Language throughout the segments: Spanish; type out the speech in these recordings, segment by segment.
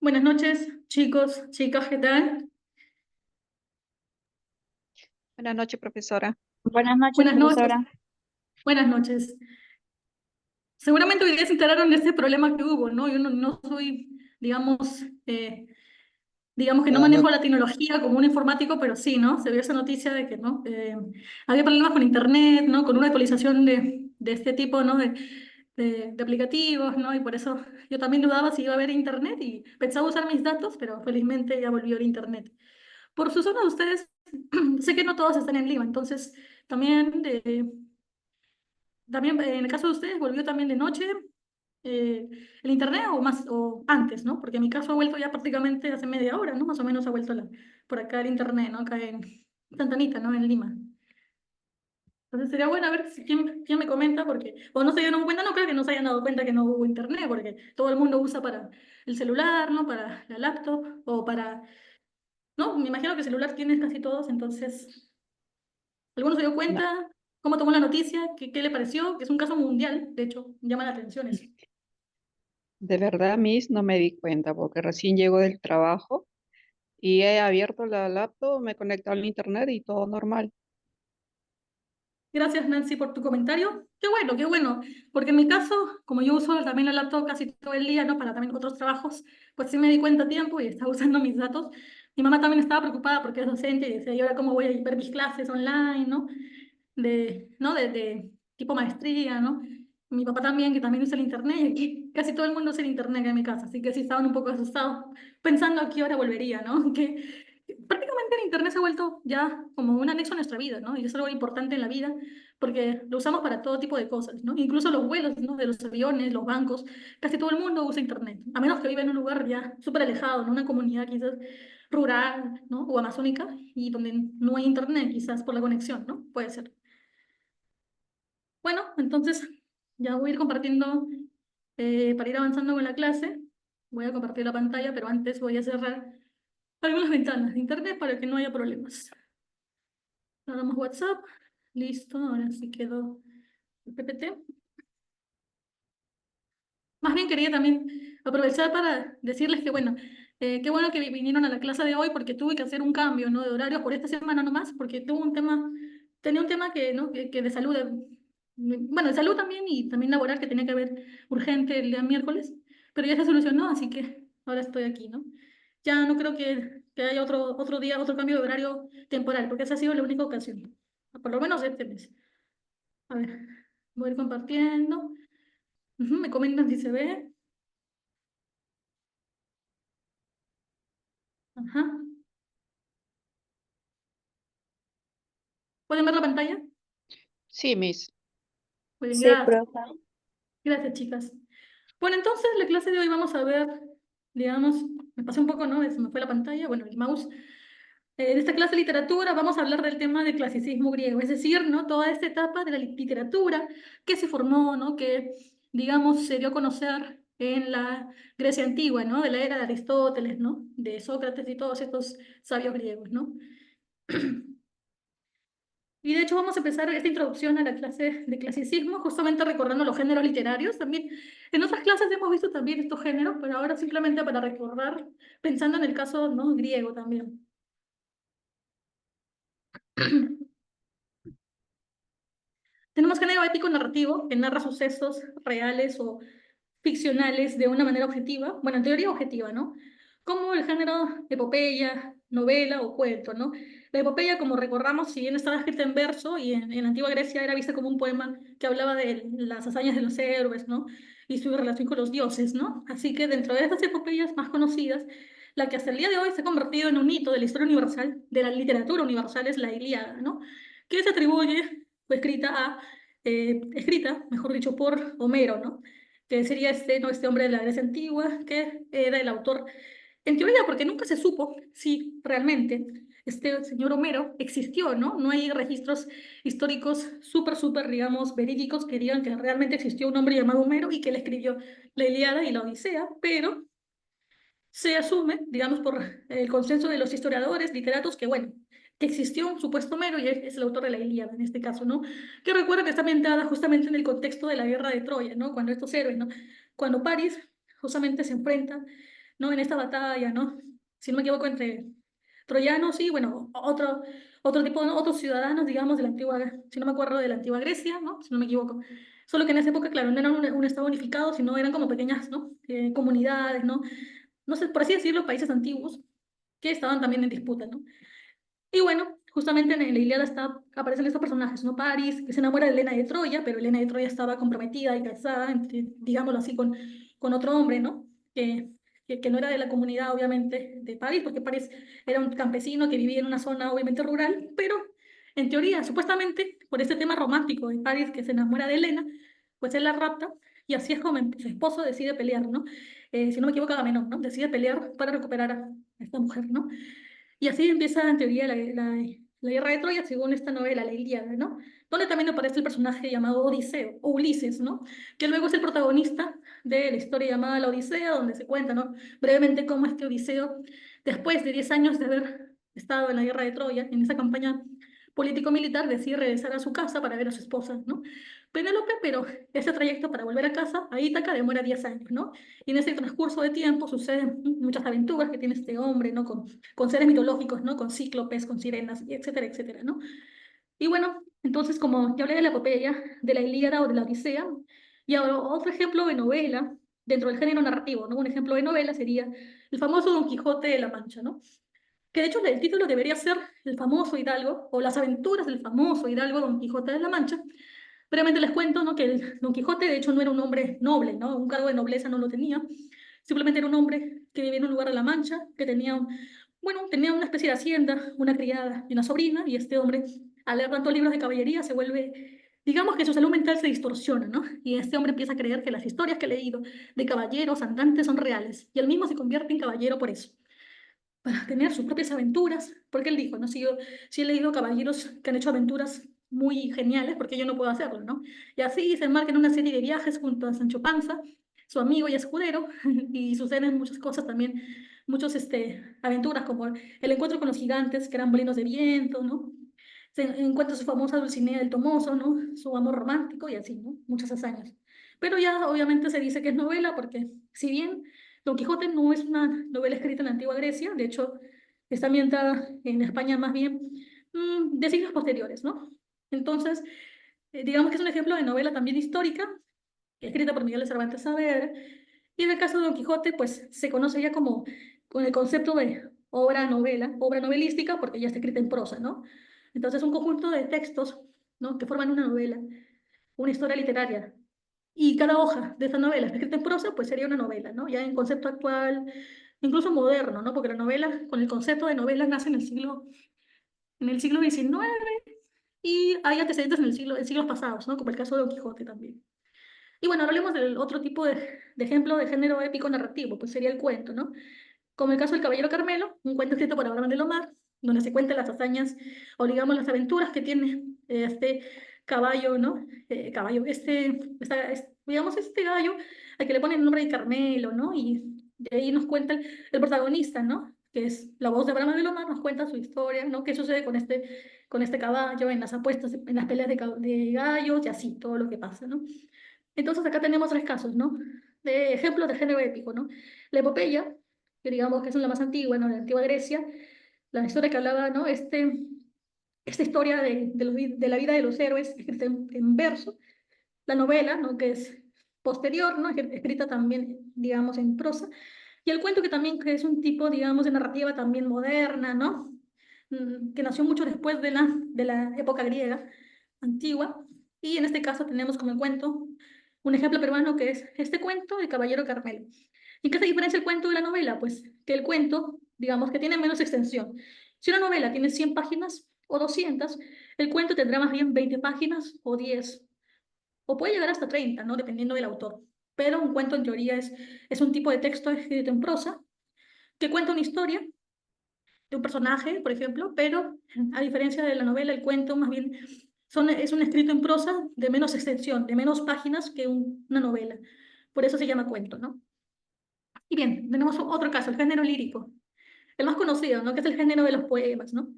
Buenas noches, chicos, chicas, ¿qué tal? Buenas noches, profesora. Buenas noches, Buenas noches, profesora. buenas noches. Seguramente hoy día se enteraron de este problema que hubo, ¿no? Yo no soy, digamos que no manejo la tecnología como un informático, pero sí, ¿no? Se vio esa noticia de que, ¿no? Había problemas con internet, ¿no? Con una actualización de este tipo, ¿no? De aplicativos, ¿no? Y por eso yo también dudaba si iba a haber internet y pensaba usar mis datos, pero felizmente ya volvió el internet. Por su zona de ustedes, sé que no todos están en Lima, entonces también, también en el caso de ustedes volvió también de noche eh, el internet o más o antes, ¿no? Porque en mi caso ha vuelto ya prácticamente hace media hora, ¿no? Más o menos ha vuelto por acá el internet, ¿no? Acá en Santa Anita, ¿no? En Lima. Entonces sería bueno a ver quién me comenta, porque o no se dieron cuenta, no creo que no se hayan dado cuenta que no hubo internet, porque todo el mundo usa para el celular, ¿no? Para la laptop o para, ¿no? Me imagino que celular tienes casi todos, entonces ¿alguno se dio No, cuenta? ¿Cómo tomó la noticia? ¿Qué le pareció? Que es un caso mundial, de hecho, llama la atención eso. de verdad, Miss, no me di cuenta porque recién llego del trabajo y he abierto la laptop, me he conectado al internet y todo normal. Gracias, Nancy, por tu comentario. Qué bueno, porque en mi caso, como yo uso también la laptop casi todo el día, ¿no? Para también otros trabajos, pues sí me di cuenta a tiempo y estaba usando mis datos. Mi mamá también estaba preocupada porque es docente y decía, ¿y ahora cómo voy a ver mis clases online, ¿no? De tipo maestría, ¿no? Mi papá también, que también usa el internet, y aquí casi todo el mundo usa el internet en mi casa, así que sí estaban un poco asustados, pensando a qué hora volvería, ¿no? Que prácticamente el internet se ha vuelto ya como un anexo a nuestra vida, ¿no? Y es algo importante en la vida, porque lo usamos para todo tipo de cosas, ¿no? Incluso los vuelos, ¿no? De los aviones, los bancos, casi todo el mundo usa internet, a menos que viva en un lugar ya súper alejado, en una comunidad quizás rural, ¿no? O amazónica, y donde no hay internet, quizás por la conexión, ¿no? Puede ser. Bueno, entonces ya voy a ir compartiendo, para ir avanzando con la clase. Voy a compartir la pantalla, pero antes voy a cerrar algunas ventanas de internet para que no haya problemas. Damos WhatsApp. Listo, ahora sí quedó el PPT. Más bien quería también aprovechar para decirles que, bueno, qué bueno que vinieron a la clase de hoy porque tuve que hacer un cambio, ¿no? De horario por esta semana nomás, porque tenía un tema que, ¿no? Que de salud, bueno, de salud también y también laboral que tenía que ver urgente el día miércoles, pero ya se solucionó, así que ahora estoy aquí, ¿no? Ya no creo que haya otro día, otro cambio de horario temporal, porque esa ha sido la única ocasión, por lo menos este mes. A ver, voy a ir compartiendo. Ujú, me comentan si se ve. Ajá. ¿Pueden ver la pantalla? Sí, Miss. Muy bien, Sí, gracias. profe. Gracias, chicas. Bueno, entonces la clase de hoy vamos a ver, digamos, me pasé un poco, ¿no? Se me fue la pantalla, bueno, el mouse. En esta clase de literatura vamos a hablar del tema del clasicismo griego, es decir, ¿no? Toda esta etapa de la literatura que se formó, ¿no? Que, digamos, se dio a conocer en la Grecia antigua, ¿no? De la era de Aristóteles, ¿no? De Sócrates y todos estos sabios griegos, ¿no? Y de hecho vamos a empezar esta introducción a la clase de clasicismo, justamente recordando los géneros literarios. También en otras clases hemos visto también estos géneros, pero ahora simplemente para recordar, pensando en el caso, ¿no? Griego también. Tenemos género épico narrativo, que narra sucesos reales o ficcionales de una manera objetiva, bueno, en teoría objetiva, ¿no? Como el género epopeya, novela o cuento, ¿no? La epopeya, como recordamos, si bien estaba escrita en verso y en la antigua Grecia era vista como un poema que hablaba de las hazañas de los héroes, ¿no? Y su relación con los dioses, ¿no? Así que dentro de estas epopeyas más conocidas, la que hasta el día de hoy se ha convertido en un hito de la historia universal, de la literatura universal, es la Ilíada, ¿no? Que se atribuye, fue escrita, mejor dicho, por Homero, ¿no? Que sería este, ¿no? Este hombre de la Grecia antigua, que era el autor, en teoría, porque nunca se supo si realmente este señor Homero existió, ¿no? No hay registros históricos súper, digamos, verídicos que digan que realmente existió un hombre llamado Homero y que él escribió la Ilíada y la Odisea, pero se asume, digamos, por el consenso de los historiadores, literatos, que bueno, que existió un supuesto Homero y es el autor de la Ilíada, en este caso, ¿no? Que recuerda que está ambientada justamente en el contexto de la guerra de Troya, ¿no? Cuando estos héroes, ¿no? Cuando París justamente se enfrenta, ¿no? En esta batalla, ¿no? Si no me equivoco, entre troyanos y, bueno, otro tipo, ¿no? Otros ciudadanos, digamos, de la antigua, si no me acuerdo, de la antigua Grecia, ¿no? Si no me equivoco. Solo que en esa época, claro, no eran un estado unificado, sino eran como pequeñas, ¿no? Comunidades, ¿no? No sé, por así decirlo, países antiguos que estaban también en disputa, ¿no? Y bueno, justamente en la Ilíada aparecen estos personajes, ¿no? París, que se enamora de Helena de Troya, pero Helena de Troya estaba comprometida y casada, digámoslo así, con otro hombre, ¿no? Que no era de la comunidad, obviamente, de París, porque París era un campesino que vivía en una zona, obviamente, rural, pero en teoría, supuestamente, por este tema romántico de París, que se enamora de Helena, pues él la rapta, y así es como su esposo decide pelear, ¿no? Si no me equivoco, Agamenón, ¿no? Decide pelear para recuperar a esta mujer, ¿no? Y así empieza, en teoría, la guerra de Troya, según esta novela, la Ilíada, ¿no? Donde también aparece el personaje llamado Odiseo, o Ulises, ¿no? Que luego es el protagonista de la historia llamada La Odisea, donde se cuenta, ¿no? Brevemente cómo es que Odiseo, después de 10 años de haber estado en la guerra de Troya, en esa campaña político-militar, decide regresar a su casa para ver a su esposa, ¿no? Penélope, pero ese trayecto para volver a casa, a Ítaca, demora 10 años, ¿no? Y en ese transcurso de tiempo suceden muchas aventuras que tiene este hombre, ¿no? Con seres mitológicos, ¿no? Con cíclopes, con sirenas, y etcétera, etcétera, ¿no? Y bueno, entonces como ya hablé de la epopeya, de la Ilíada o de la Odisea, y ahora otro ejemplo de novela dentro del género narrativo, ¿no? Un ejemplo de novela sería el famoso Don Quijote de la Mancha, ¿no? Que de hecho el título debería ser El famoso Hidalgo o Las aventuras del famoso Hidalgo Don Quijote de la Mancha. Brevemente les cuento, ¿no? Que el Don Quijote de hecho no era un hombre noble, ¿no? Un cargo de nobleza no lo tenía. Simplemente era un hombre que vivía en un lugar de la Mancha, que tenía, bueno, tenía una especie de hacienda, una criada y una sobrina, y este hombre, al leer tantos libros de caballería, se vuelve, digamos que su salud mental se distorsiona, ¿no? Y este hombre empieza a creer que las historias que ha leído de caballeros andantes son reales, y él mismo se convierte en caballero por eso, para tener sus propias aventuras, porque él dijo, ¿no? Si he leído caballeros que han hecho aventuras muy geniales, porque yo no puedo hacerlo, ¿no? Y así se enmarca en una serie de viajes junto a Sancho Panza, su amigo y escudero, y suceden muchas cosas también, muchas aventuras, como el encuentro con los gigantes, que eran molinos de viento, ¿no? Se encuentra su famosa Dulcinea del Toboso, ¿no? Su amor romántico y así, ¿no? Muchas hazañas. Pero ya obviamente se dice que es novela, porque si bien Don Quijote no es una novela escrita en la antigua Grecia, de hecho está ambientada en España más bien de siglos posteriores, ¿no? Entonces, digamos que es un ejemplo de novela también histórica, escrita por Miguel de Cervantes Saavedra, y en el caso de Don Quijote, pues se conoce ya como con el concepto de obra novela, obra novelística, porque ya está escrita en prosa, ¿no? Entonces, un conjunto de textos, ¿no? Que forman una novela, una historia literaria, y cada hoja de esa novela escrita en prosa, pues sería una novela, ¿no? Ya en concepto actual, incluso moderno, ¿no? Porque la novela, con el concepto de novela, nace en el siglo XIX y hay antecedentes en siglos pasados, ¿no? Como el caso de Don Quijote también. Y bueno, ahora hablemos del otro tipo de ejemplo de género épico narrativo, pues sería el cuento, ¿no? Como el caso del Caballero Carmelo, un cuento escrito por Abraham de Lomar, donde se cuentan las hazañas o digamos las aventuras que tiene este caballo, ¿no? Caballo, digamos este gallo al que le ponen el nombre de Carmelo, ¿no? Y de ahí nos cuenta el protagonista, ¿no? Que es la voz de Abraham de Lomar, nos cuenta su historia, ¿no? ¿Qué sucede con este caballo en las apuestas, en las peleas de gallos y así, todo lo que pasa, ¿no? Entonces acá tenemos tres casos, ¿no? De ejemplos de género épico, ¿no? La epopeya, que digamos que es la más antigua, ¿no? De la antigua Grecia, la historia que hablaba, ¿no? Esta historia de la vida de los héroes, escrita en verso. La novela, ¿no? Que es posterior, ¿no? Escrita también, digamos, en prosa. Y el cuento que es un tipo, digamos, de narrativa también moderna, ¿no? Que nació mucho después de la época griega antigua. Y en este caso tenemos como el cuento un ejemplo peruano que es este cuento, El Caballero Carmelo. ¿Y qué se diferencia el cuento de la novela? Pues que el cuento, digamos que tiene menos extensión. Si una novela tiene 100 páginas o 200, el cuento tendrá más bien 20 páginas o 10, o puede llegar hasta 30, ¿no? Dependiendo del autor. Pero un cuento en teoría es un tipo de texto escrito en prosa que cuenta una historia de un personaje, por ejemplo, pero a diferencia de la novela, el cuento más bien es un escrito en prosa de menos extensión, de menos páginas que una novela. Por eso se llama cuento, ¿no? Y bien, tenemos otro caso, el género lírico, el más conocido, ¿no? Que es el género de los poemas, ¿no?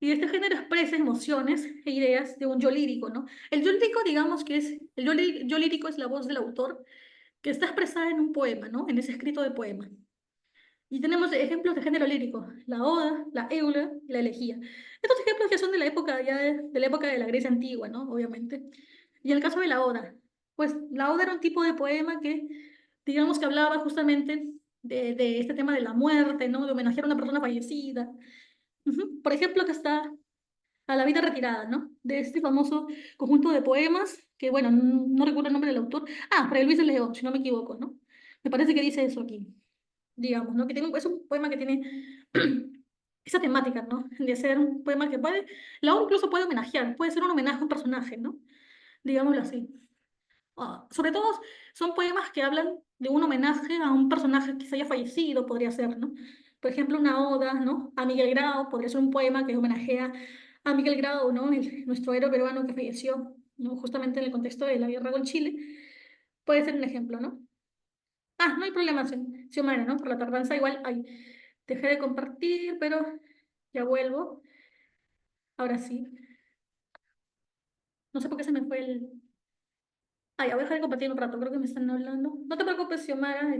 Y este género expresa emociones e ideas de un yo lírico, ¿no? El yo lírico, digamos que es, yo lírico es la voz del autor que está expresada en un poema, ¿no? En ese escrito de poema. Y tenemos ejemplos de género lírico, la oda, la éula y la elegía. Estos ejemplos ya son de la época, de la época de la Grecia antigua, ¿no? Obviamente. Y en el caso de la oda, pues la oda era un tipo de poema que, digamos que hablaba justamente de este tema de la muerte, ¿no? De homenajear a una persona fallecida. Ujú. Por ejemplo, que está a la vida retirada, ¿no? De este famoso conjunto de poemas, que bueno, no recuerdo el nombre del autor. Ah, Fray Luis de León, si no me equivoco, ¿no? Me parece que dice eso aquí, digamos, ¿no? Que tiene, es un poema que tiene esa temática, ¿no? De ser un poema que puede, la obra incluso puede homenajear, puede ser un homenaje a un personaje, ¿no? Digámoslo así. Sobre todo son poemas que hablan de un homenaje a un personaje que se haya fallecido, podría ser, ¿no? Por ejemplo, una oda, ¿no? A Miguel Grau, podría ser un poema que homenajea a Miguel Grau, ¿no? Nuestro héroe peruano que falleció, ¿no? Justamente en el contexto de la guerra con Chile. Puede ser un ejemplo, ¿no? Ah, no hay problema, Xiomara, ¿no? Por la tardanza igual, ay, dejé de compartir, pero ya vuelvo. Ahora sí. No sé por qué se me fue el... Ah, ya voy a dejar de compartir un rato, creo que me están hablando. No te preocupes, Xiomara,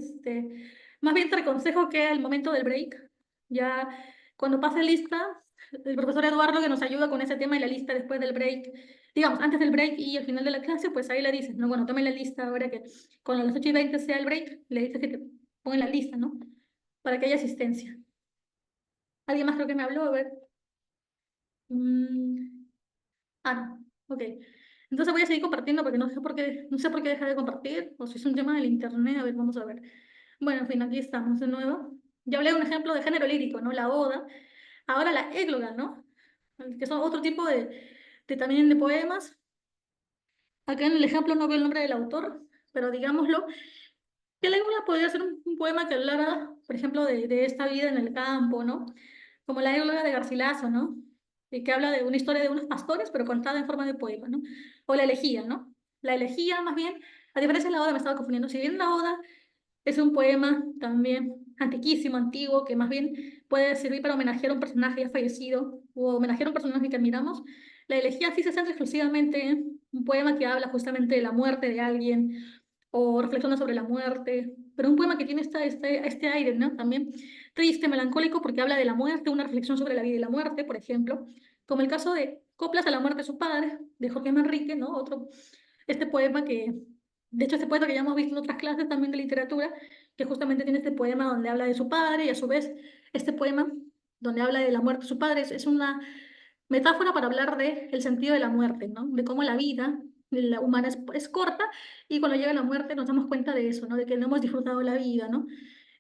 más bien te aconsejo que al momento del break, ya cuando pase lista, el profesor Eduardo que nos ayuda con ese tema y la lista después del break, digamos, antes del break y al final de la clase, pues ahí le dices, ¿no? Bueno, tome la lista ahora que cuando las 8:20 sea el break, le dices que te pongan la lista, ¿no? Para que haya asistencia. ¿Alguien más creo que me habló? A ver. Mm, ah, no. Ok. Entonces voy a seguir compartiendo porque no sé por qué dejar de compartir, o si es un tema del internet, a ver, vamos a ver. Bueno, en fin, aquí estamos de nuevo. Ya hablé de un ejemplo de género lírico, ¿no? La oda. Ahora la égloga, ¿no? Que son otro tipo de también de poemas. Acá en el ejemplo no veo el nombre del autor, pero digámoslo, que la égloga podría ser un poema que hablara, por ejemplo, de esta vida en el campo, ¿no? Como la égloga de Garcilaso, ¿no? Y que habla de una historia de unos pastores, pero contada en forma de poema, ¿no? O la elegía, ¿no? La elegía, más bien, a diferencia de la oda, me estaba confundiendo. Si bien la oda es un poema también antiquísimo, antiguo, que más bien puede servir para homenajear a un personaje ya fallecido o homenajear a un personaje que admiramos. La elegía sí se centra exclusivamente en un poema que habla justamente de la muerte de alguien o reflexiona sobre la muerte, pero un poema que tiene este aire, ¿no? También triste, melancólico, porque habla de la muerte, una reflexión sobre la vida y la muerte, por ejemplo, como el caso de Coplas a la muerte de su padre, de Jorge Manrique, ¿no? Este poema que, de hecho, este poeta que ya hemos visto en otras clases también de literatura, que justamente tiene este poema donde habla de su padre y a su vez este poema donde habla de la muerte de su padre es una metáfora para hablar de el sentido de la muerte, ¿no? De cómo la vida la humana es corta y cuando llega la muerte nos damos cuenta de eso, ¿no? De que no hemos disfrutado la vida, ¿no?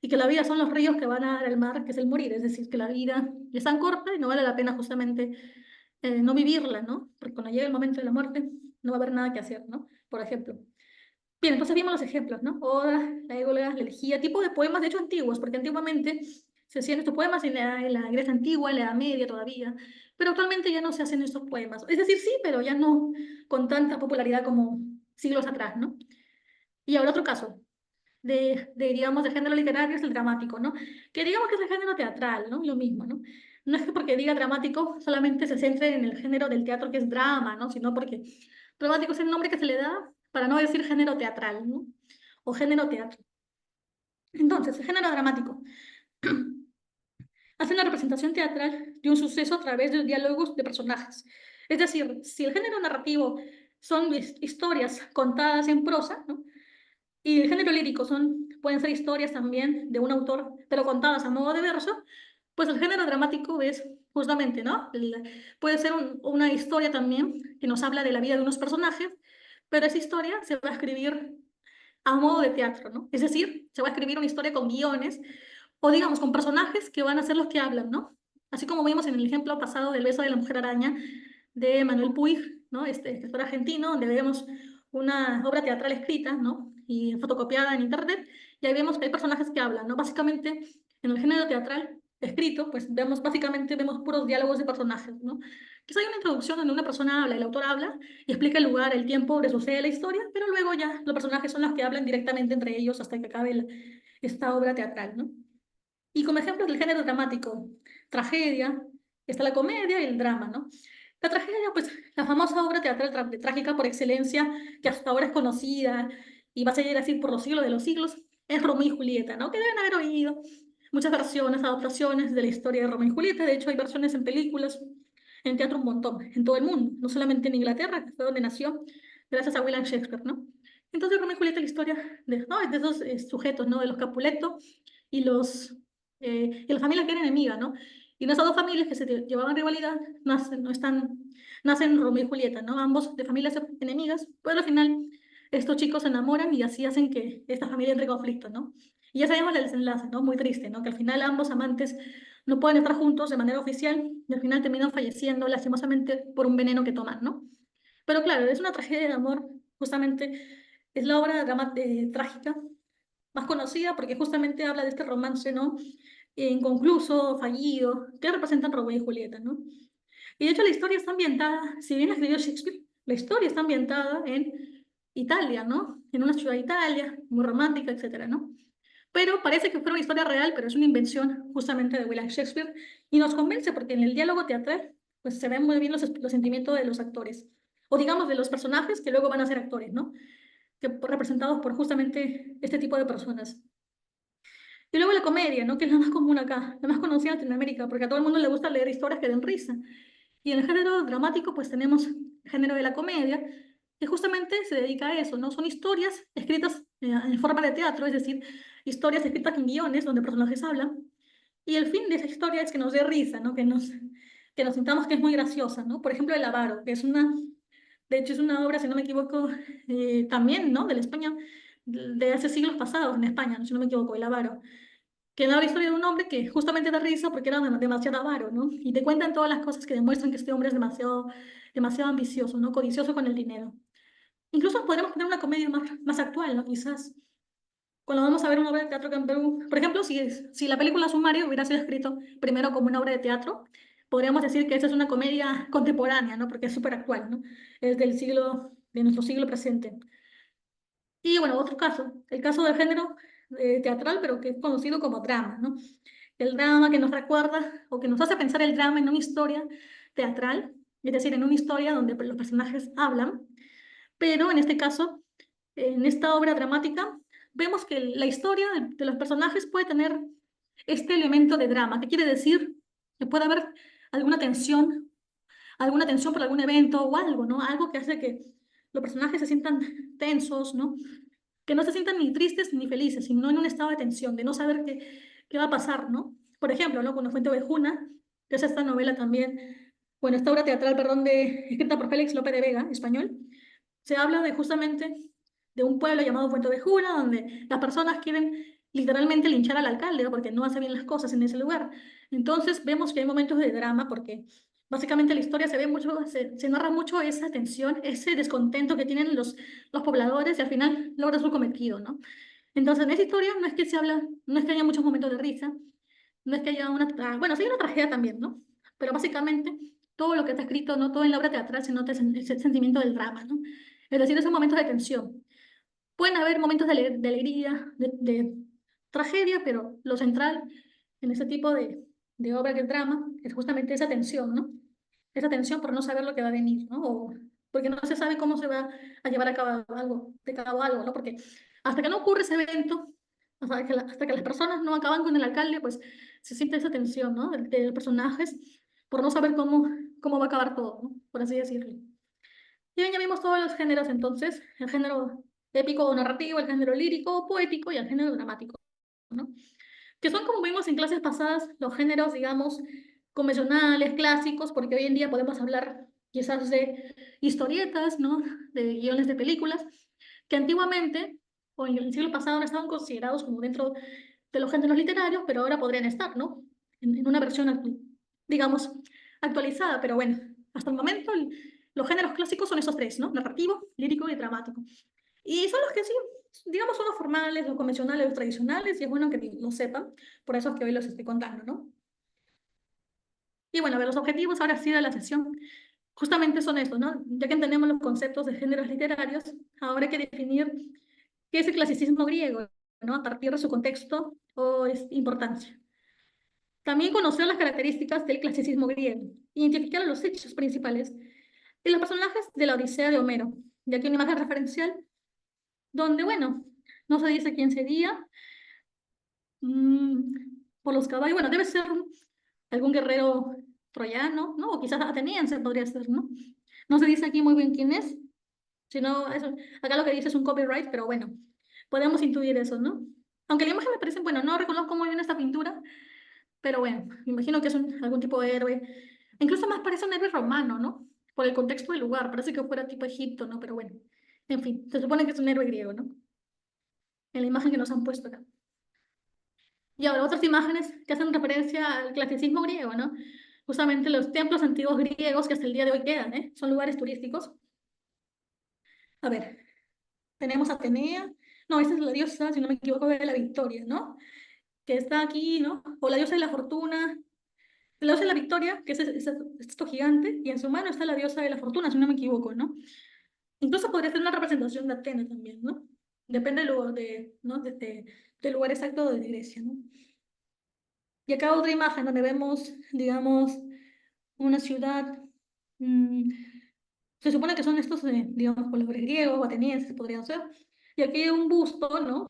Y que la vida son los ríos que van a dar al mar, que es el morir, es decir, que la vida es tan corta y no vale la pena justamente no vivirla, ¿no? Porque cuando llega el momento de la muerte no va a haber nada que hacer, ¿no? Por ejemplo. Bien, entonces vimos los ejemplos, ¿no? Oda, la égola, la elegía, tipo de poemas, de hecho antiguos, porque antiguamente se hacían estos poemas en la Grecia antigua, en la Edad Media todavía, pero actualmente ya no se hacen estos poemas. Es decir, sí, pero ya no con tanta popularidad como siglos atrás, ¿no? Y ahora otro caso digamos, de género literario es el dramático, ¿no? Que digamos que es el género teatral, ¿no? Lo mismo, ¿no? No es que porque diga dramático solamente se centre en el género del teatro que es drama, ¿no? Sino porque dramático es el nombre que se le da para no decir género teatral, ¿no? O género teatro. Entonces, el género dramático hace una representación teatral de un suceso a través de diálogos de personajes. Es decir, si el género narrativo son historias contadas en prosa, ¿no? Y el género lírico pueden ser historias también de un autor, pero contadas a modo de verso, pues el género dramático es justamente, ¿no? Puede ser una historia también que nos habla de la vida de unos personajes, pero esa historia se va a escribir a modo de teatro, ¿no? Es decir, se va a escribir una historia con guiones o digamos con personajes que van a ser los que hablan, ¿no? Así como vimos en el ejemplo pasado del beso de la mujer araña de Manuel Puig, ¿no? Este escritor argentino, donde vemos una obra teatral escrita, ¿no? Y fotocopiada en internet, y ahí vemos que hay personajes que hablan, ¿no? Básicamente, en el género teatral, escrito, pues básicamente vemos puros diálogos de personajes, ¿no? Quizá hay una introducción donde una persona habla, el autor habla y explica el lugar, el tiempo donde sucede la historia, pero luego ya los personajes son los que hablan directamente entre ellos hasta que acabe esta obra teatral, ¿no? Y como ejemplos del género dramático, tragedia, está la comedia y el drama, ¿no? La tragedia, pues la famosa obra teatral trágica por excelencia, que hasta ahora es conocida y va a seguir así por los siglos de los siglos, es Romeo y Julieta, ¿no? Que deben haber oído muchas versiones, adaptaciones de la historia de Romeo y Julieta. De hecho, hay versiones en películas, en teatro un montón, en todo el mundo, no solamente en Inglaterra, que fue donde nació, gracias a William Shakespeare, ¿no? Entonces, Romeo y Julieta es la historia de, ¿no? De esos sujetos, ¿no? De los Capuleto y y la familia que era enemiga, ¿no? Y en esas dos familias que se llevaban rivalidad, nacen Romeo y Julieta, ¿no? Ambos de familias enemigas, pero al final estos chicos se enamoran y así hacen que esta familia entre en conflicto, ¿no? Y ya sabemos el desenlace, ¿no? Muy triste, ¿no? Que al final ambos amantes no pueden estar juntos de manera oficial y al final terminan falleciendo lastimosamente por un veneno que toman, ¿no? Pero claro, es una tragedia de amor, justamente es la obra trágica más conocida porque justamente habla de este romance, ¿no? Inconcluso, fallido, que representan Romeo y Julieta, ¿no? Y de hecho la historia está ambientada, si bien la escribió Shakespeare, la historia está ambientada en Italia, ¿no? En una ciudad de Italia, muy romántica, etcétera, ¿no? Pero parece que fue una historia real, pero es una invención justamente de William Shakespeare y nos convence porque en el diálogo teatral pues se ven muy bien los sentimientos de los actores, o digamos de los personajes que luego van a ser actores, ¿no? Representados por justamente este tipo de personas. Y luego la comedia, ¿no? Que es la más común acá, la más conocida en Latinoamérica, porque a todo el mundo le gusta leer historias que den risa. Y en el género dramático, pues tenemos el género de la comedia, que justamente se dedica a eso, ¿no? Son historias escritas en forma de teatro, es decir, historias escritas en guiones donde personajes hablan. Y el fin de esa historia es que nos dé risa, ¿no? Que nos sintamos que es muy graciosa, ¿no? Por ejemplo, El Avaro, que es de hecho es una obra, si no me equivoco, también, ¿no? De la España, de hace siglos pasados en España, ¿no? Si no me equivoco, El Avaro que da la historia de un hombre que justamente da risa porque era demasiado avaro, ¿no? Y te cuentan todas las cosas que demuestran que este hombre es demasiado ambicioso, ¿no? Codicioso con el dinero. Incluso podríamos tener una comedia más actual, ¿no? Quizás cuando vamos a ver una obra de teatro que en Perú, por ejemplo, si la película Sumario hubiera sido escrito primero como una obra de teatro, podríamos decir que esa es una comedia contemporánea, ¿no? Porque es súper actual, ¿no? Es de nuestro siglo presente. Y bueno, otro caso, el caso del género teatral, pero que es conocido como drama, ¿no? El drama que nos recuerda o que nos hace pensar el drama en una historia teatral, es decir, en una historia donde los personajes hablan, pero en este caso, en esta obra dramática, vemos que la historia de los personajes puede tener este elemento de drama, que quiere decir que puede haber alguna alguna tensión por algún evento o algo, ¿no? Algo que hace que los personajes se sientan tensos, ¿no? Que no se sientan ni tristes ni felices, sino en un estado de tensión, de no saber qué va a pasar, ¿no? Por ejemplo, ¿no? Con Fuente Ovejuna, que es esta novela también, bueno, esta obra teatral, perdón, escrita por Félix López de Vega, español, se habla de justamente de un pueblo llamado Fuente Ovejuna, donde las personas quieren literalmente linchar al alcalde, ¿no? Porque no hace bien las cosas en ese lugar. Entonces vemos que hay momentos de drama porque básicamente la historia se ve mucho, se narra mucho esa tensión, ese descontento que tienen los pobladores y al final logra su cometido, ¿no? Entonces en esa historia no es que no es que haya muchos momentos de risa, no es que haya bueno, sí hay una tragedia también, ¿no? Pero básicamente todo lo que está escrito, no todo en la obra teatral se nota ese sentimiento del drama, ¿no? Es decir, esos momentos de tensión. Pueden haber momentos de alegría, de tragedia, pero lo central en ese tipo de obra que es drama es justamente esa tensión, ¿no? Esa tensión por no saber lo que va a venir, ¿no? O porque no se sabe cómo se va a llevar a cabo algo, ¿no? Porque hasta que no ocurre ese evento, hasta que las personas no acaban con el alcalde, pues se siente esa tensión, ¿no? De los personajes por no saber cómo va a acabar todo, ¿no? Por así decirlo. Y bien, ya vimos todos los géneros entonces, el género épico o narrativo, el género lírico o poético y el género dramático, ¿no? Que son, como vimos en clases pasadas, los géneros, digamos, convencionales, clásicos, porque hoy en día podemos hablar quizás de historietas, ¿no? De guiones de películas, que antiguamente, o en el siglo pasado, no estaban considerados como dentro de los géneros literarios, pero ahora podrían estar, ¿no? En una versión, digamos, actualizada, pero bueno, hasta el momento los géneros clásicos son esos tres, ¿no? Narrativo, lírico y dramático. Y son los que sí, digamos, son los formales, los convencionales, los tradicionales, y es bueno que lo sepan, por eso es que hoy los estoy contando, ¿no? Y bueno, a ver, los objetivos ahora sí de la sesión justamente son estos, ¿no? Ya que entendemos los conceptos de géneros literarios, ahora hay que definir qué es el clasicismo griego, ¿no? A partir de su contexto o importancia. También conocer las características del clasicismo griego, identificar los hechos principales y los personajes de la Odisea de Homero, ya que hay una imagen referencial donde, bueno, no se dice quién sería, por los caballos, bueno, debe ser algún guerrero troyano, ¿no? O quizás ateniense podría ser, ¿no? No se dice aquí muy bien quién es, sino eso, acá lo que dice es un copyright, pero bueno, podemos intuir eso, ¿no? Aunque la imagen me parece, bueno, no reconozco muy bien esta pintura, pero bueno, me imagino que es algún tipo de héroe. Incluso más parece un héroe romano, ¿no? Por el contexto del lugar, parece que fuera tipo Egipto, ¿no? Pero bueno, en fin, se supone que es un héroe griego, ¿no? En la imagen que nos han puesto acá. Y ahora otras imágenes que hacen referencia al clasicismo griego, ¿no? Justamente los templos antiguos griegos que hasta el día de hoy quedan, ¿eh? Son lugares turísticos. A ver, tenemos a Atenea, no, esa es la diosa, si no me equivoco, de la victoria, ¿no? Que está aquí, ¿no? O la diosa de la fortuna, la diosa de la victoria, que es esto gigante, y en su mano está la diosa de la fortuna, si no me equivoco, ¿no? Incluso podría ser una representación de Atenas también, ¿no? Depende del lugar, ¿no? Del lugar exacto de Grecia, ¿no? Y acá otra imagen donde vemos, digamos, una ciudad, mm, se supone que son estos, digamos, pobladores griegos o atenienses, podrían ser. Y aquí hay un busto, ¿no?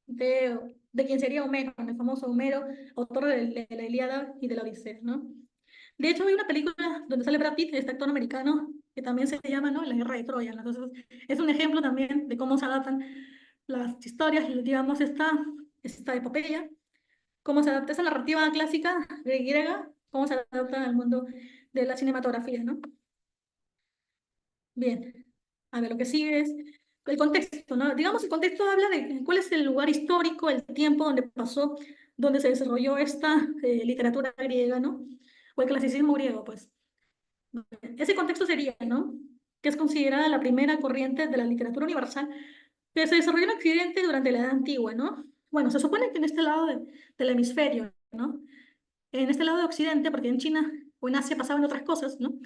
De quien sería Homero, el famoso Homero, autor de la Ilíada y de la Odisea, ¿no? De hecho, hay una película donde sale Brad Pitt, este actor americano, que también se llama, ¿no? La Guerra de Troya, ¿no? Entonces, es un ejemplo también de cómo se adaptan las historias, digamos, esta epopeya, cómo se adapta esa narrativa clásica griega, cómo se adapta al mundo de la cinematografía, ¿no? Bien, a ver, lo que sigue es el contexto, ¿no? Digamos, el contexto habla de cuál es el lugar histórico, el tiempo donde pasó, donde se desarrolló esta literatura griega, ¿no? O el clasicismo griego, pues. Ese contexto sería, ¿no? Que es considerada la primera corriente de la literatura universal que se desarrolló en Occidente durante la Edad Antigua, ¿no? Bueno, se supone que en este lado del hemisferio, ¿no? En este lado de Occidente, porque en China o en Asia pasaban otras cosas, ¿no?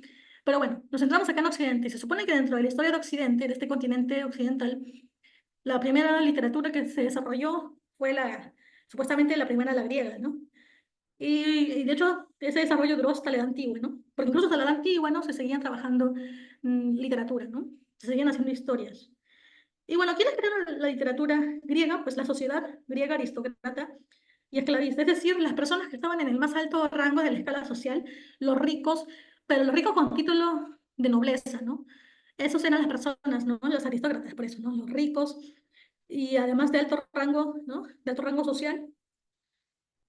Pero bueno, nos centramos acá en Occidente y se supone que dentro de la historia de Occidente, de este continente occidental, la primera literatura que se desarrolló fue supuestamente la primera, la griega, ¿no? Y de hecho, ese desarrollo duró hasta la Edad Antigua, ¿no? Porque incluso hasta la Edad Antigua, ¿no? Se seguían trabajando literatura, ¿no? Se seguían haciendo historias. Y bueno, ¿quiénes crearon la literatura griega? Pues la sociedad griega aristócrata y esclavista, es decir, las personas que estaban en el más alto rango de la escala social, los ricos, pero los ricos con título de nobleza, ¿no? Esos eran las personas, ¿no? Los aristócratas, por eso, ¿no? Los ricos y además de alto rango, ¿no? De alto rango social,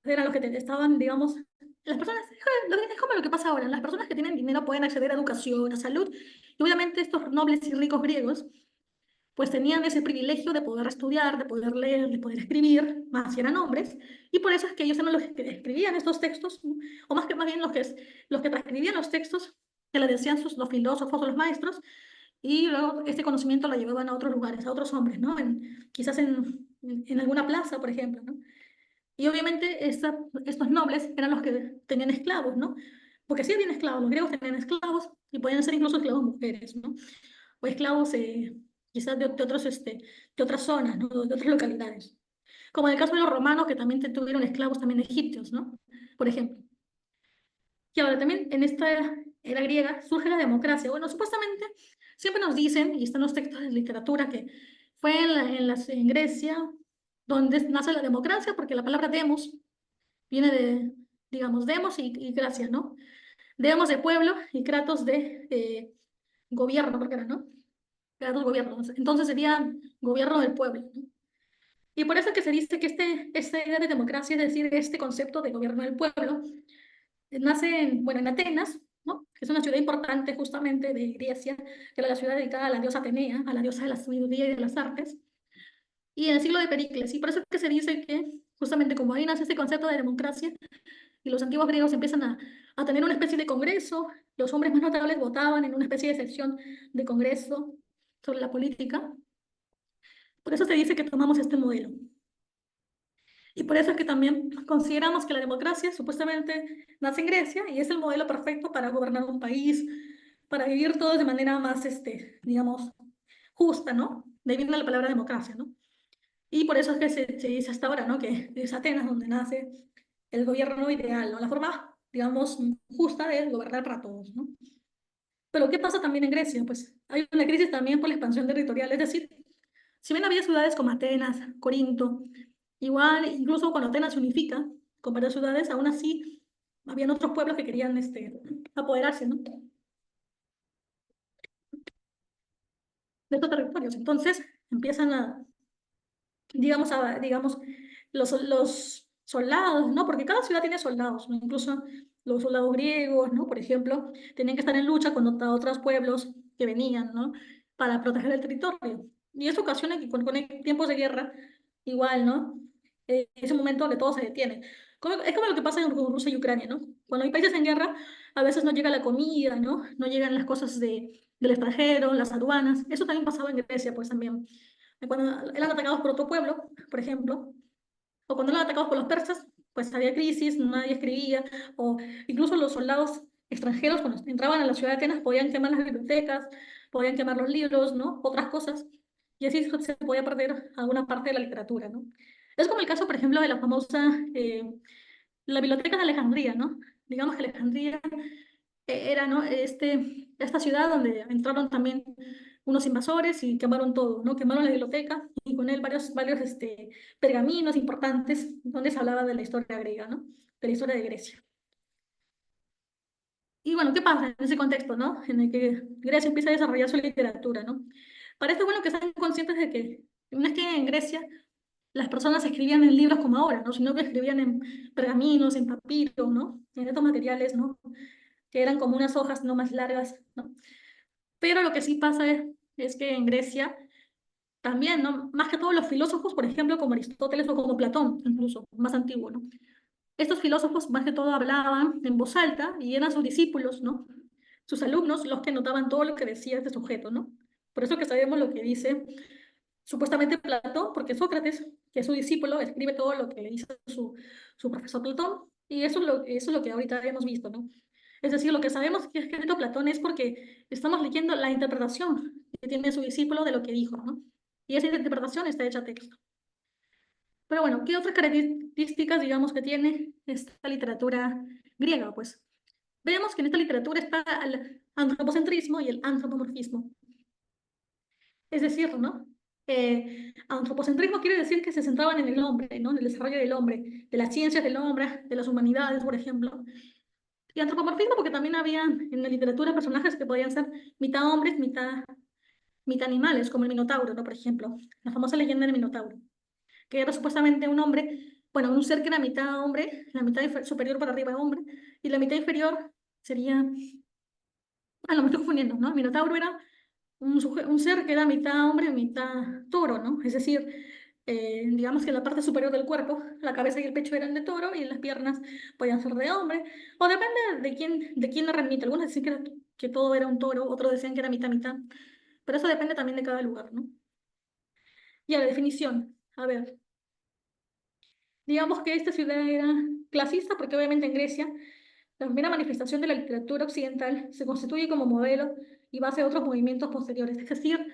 eran los que estaban, digamos, las personas, es como lo que pasa ahora, las personas que tienen dinero pueden acceder a educación, a salud, y obviamente estos nobles y ricos griegos pues tenían ese privilegio de poder estudiar, de poder leer, de poder escribir, más si eran hombres, y por eso es que ellos eran los que escribían estos textos, ¿no? O más bien los que transcribían los textos que le decían los filósofos o los maestros, y luego este conocimiento lo llevaban a otros lugares, a otros hombres, ¿no? Quizás en alguna plaza, por ejemplo, ¿no? Y obviamente estos nobles eran los que tenían esclavos, ¿no? Porque sí habían esclavos, los griegos tenían esclavos y podían ser incluso esclavos mujeres, ¿no? O esclavos quizás de otras zonas, ¿no? De otras localidades. Como en el caso de los romanos, que también tuvieron esclavos también egipcios, ¿no? Por ejemplo. Y ahora también en esta era griega surge la democracia. Bueno, supuestamente siempre nos dicen, y están los textos de literatura, que fue en Grecia donde nace la democracia, porque la palabra demos viene de, digamos, demos y gracia, ¿no? Demos de pueblo y kratos de gobierno, porque era, ¿no? Kratos gobierno. Entonces sería gobierno del pueblo, ¿no? Y por eso es que se dice que esta idea de democracia, es decir, este concepto de gobierno del pueblo, nace bueno, en Atenas, ¿no? Que es una ciudad importante justamente de Grecia, que era la ciudad dedicada a la diosa Atenea, a la diosa de la sabiduría y de las artes, y en el siglo de Pericles. Y por eso es que se dice que justamente como ahí nace este concepto de democracia, y los antiguos griegos empiezan a tener una especie de congreso, los hombres más notables votaban en una especie de sesión de congreso sobre la política. Por eso se dice que tomamos este modelo. Y por eso es que también consideramos que la democracia supuestamente nace en Grecia y es el modelo perfecto para gobernar un país, para vivir todos de manera más, digamos, justa, ¿no? De ahí viene la palabra democracia, ¿no? Y por eso es que se dice hasta ahora, ¿no? Que es Atenas donde nace el gobierno ideal, ¿no? La forma, digamos, justa de gobernar para todos, ¿no? Pero ¿qué pasa también en Grecia? Pues hay una crisis también por la expansión territorial, es decir, si bien había ciudades como Atenas, Corinto, igual, incluso cuando Atenas se unifica con varias ciudades, aún así habían otros pueblos que querían apoderarse, ¿no? De estos territorios. Entonces empiezan digamos, los soldados, ¿no? Porque cada ciudad tiene soldados, ¿no? Incluso los soldados griegos, ¿no? Por ejemplo, tenían que estar en lucha con otros pueblos que venían, ¿no? Para proteger el territorio. Y eso ocasiona que con tiempos de guerra, igual, ¿no? Es un momento donde todo se detiene. Es como lo que pasa con Rusia y Ucrania, ¿no? Cuando hay países en guerra, a veces no llega la comida, ¿no? No llegan las cosas del extranjero, las aduanas. Eso también pasaba en Grecia, pues también. Cuando eran atacados por otro pueblo, por ejemplo, o cuando eran atacados por los persas, pues había crisis, nadie escribía, o incluso los soldados extranjeros cuando entraban a la ciudad de Atenas podían quemar las bibliotecas, podían quemar los libros, ¿no? Otras cosas, y así se podía perder alguna parte de la literatura, ¿no? Es como el caso, por ejemplo, de la famosa, la Biblioteca de Alejandría, ¿no? Digamos que Alejandría era, ¿no? Esta ciudad donde entraron también unos invasores y quemaron todo, ¿no? Quemaron la biblioteca y con él varios pergaminos importantes donde se hablaba de la historia griega, ¿no? De la historia de Grecia. Y bueno, ¿qué pasa en ese contexto, ¿no? En el que Grecia empieza a desarrollar su literatura, ¿no? Para esto es bueno que estén conscientes de que no es que en Grecia las personas escribían en libros como ahora, ¿no? Sino que escribían en pergaminos, en papiro, ¿no? En estos materiales, ¿no? Que eran como unas hojas no más largas, ¿no? Pero lo que sí pasa es que en Grecia también, ¿no? Más que todos los filósofos, por ejemplo, como Aristóteles o como Platón, incluso, más antiguo, ¿no? Estos filósofos más que todo hablaban en voz alta y eran sus discípulos, ¿no? Sus alumnos los que notaban todo lo que decía este sujeto, ¿no? Por eso que sabemos lo que dice supuestamente Platón, porque Sócrates, que es su discípulo, escribe todo lo que le dice su profesor Platón, y eso es lo que ahorita hemos visto, ¿no? Es decir, lo que sabemos que ha escrito Platón es porque estamos leyendo la interpretación que tiene su discípulo de lo que dijo, ¿no? Y esa interpretación está hecha a texto. Pero bueno, ¿qué otras características, digamos, que tiene esta literatura griega? Pues vemos que en esta literatura está el antropocentrismo y el antropomorfismo. Es decir, ¿no? Antropocentrismo quiere decir que se centraban en el hombre, ¿no? En el desarrollo del hombre, de las ciencias del hombre, de las humanidades, por ejemplo. Y antropomorfismo porque también había en la literatura personajes que podían ser mitad hombres, mitad animales, como el Minotauro, ¿no? Por ejemplo, la famosa leyenda del Minotauro, que era supuestamente un hombre, bueno, un ser que era mitad hombre, la mitad superior para arriba hombre, y la mitad inferior sería, lo me estoy confundiendo, ¿no? El Minotauro era un ser que era mitad hombre, mitad toro, ¿no? Es decir, digamos que la parte superior del cuerpo, la cabeza y el pecho eran de toro y las piernas podían ser de hombre, o depende de quién la remite. Algunos decían que todo era un toro, otros decían que era mitad, mitad, pero eso depende también de cada lugar, ¿no? Y a la definición, a ver, digamos que esta ciudad era clasista porque obviamente en Grecia la primera manifestación de la literatura occidental se constituye como modelo y base de otros movimientos posteriores, es decir,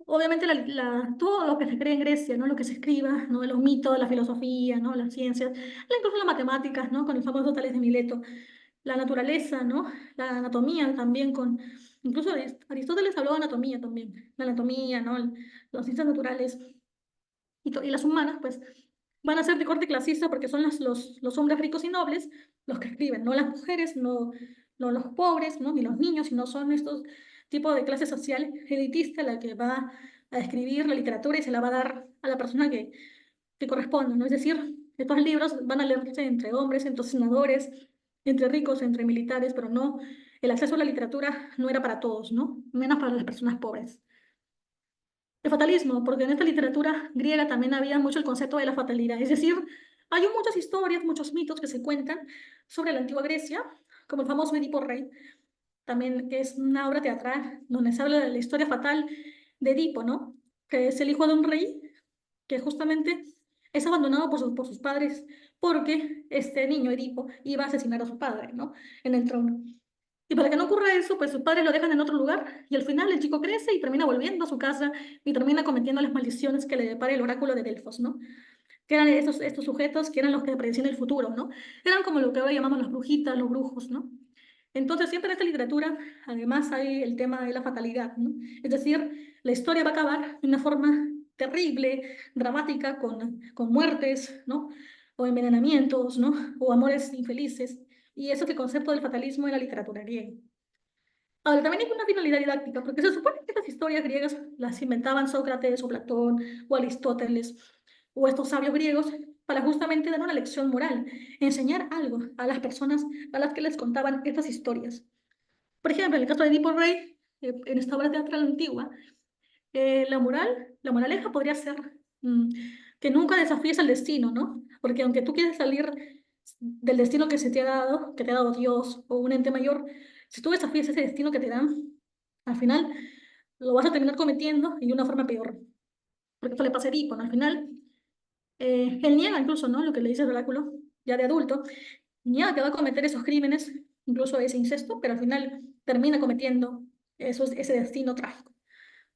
obviamente todo lo que se cree en Grecia, ¿no? Lo que se escriba, ¿no? Los mitos, la filosofía, ¿no? Las ciencias, incluso las matemáticas, ¿no? Con el famoso Tales de Mileto, la naturaleza, ¿no? La anatomía también incluso Aristóteles habló de anatomía también, la anatomía, ¿no? Las ciencias naturales y las humanas, pues van a ser de corte clasista porque son los hombres ricos y nobles los que escriben, no las mujeres, no los pobres, ¿no? Ni los niños, sino son estos tipos de clase social elitista la que va a escribir la literatura y se la va a dar a la persona que corresponda, ¿no? Es decir, estos libros van a leerse entre hombres, entre senadores, entre ricos, entre militares, pero no, el acceso a la literatura no era para todos, ¿no? Menos para las personas pobres. El fatalismo, porque en esta literatura griega también había mucho el concepto de la fatalidad, es decir, hay muchas historias, muchos mitos que se cuentan sobre la antigua Grecia, como el famoso Edipo Rey, también que es una obra teatral donde se habla de la historia fatal de Edipo, ¿no? Que es el hijo de un rey que justamente Es abandonado por sus padres porque este niño, Edipo, iba a asesinar a su padre, ¿no? En el trono. Y para que no ocurra eso, pues sus padres lo dejan en otro lugar y al final el chico crece y termina volviendo a su casa y termina cometiendo las maldiciones que le depara el oráculo de Delfos, ¿no? Que eran estos sujetos que eran los que predecían el futuro, ¿no? Eran como lo que ahora llamamos las brujitas, los brujos, ¿no? Entonces, siempre en esta literatura, además, hay el tema de la fatalidad, ¿no? Es decir, la historia va a acabar de una forma terrible, dramática, con muertes, ¿no? O envenenamientos, ¿no? O amores infelices. Y eso es el concepto del fatalismo en la literatura griega. Ahora, también hay una finalidad didáctica, porque se supone que estas historias griegas las inventaban Sócrates o Platón o Aristóteles o estos sabios griegos para justamente dar una lección moral, enseñar algo a las personas a las que les contaban estas historias. Por ejemplo, en el caso de Edipo Rey, en esta obra teatral antigua, la moraleja podría ser mm, que nunca desafíes el destino, ¿no? Porque aunque tú quieres salir del destino que se te ha dado, que te ha dado Dios o un ente mayor, si tú desafías ese destino que te dan, al final lo vas a terminar cometiendo y de una forma peor. Porque esto le pasa a Edipo, ¿no? Al final, él niega incluso, ¿no? Lo que le dice el oráculo, ya de adulto, niega que va a cometer esos crímenes, incluso ese incesto, pero al final termina cometiendo ese destino trágico.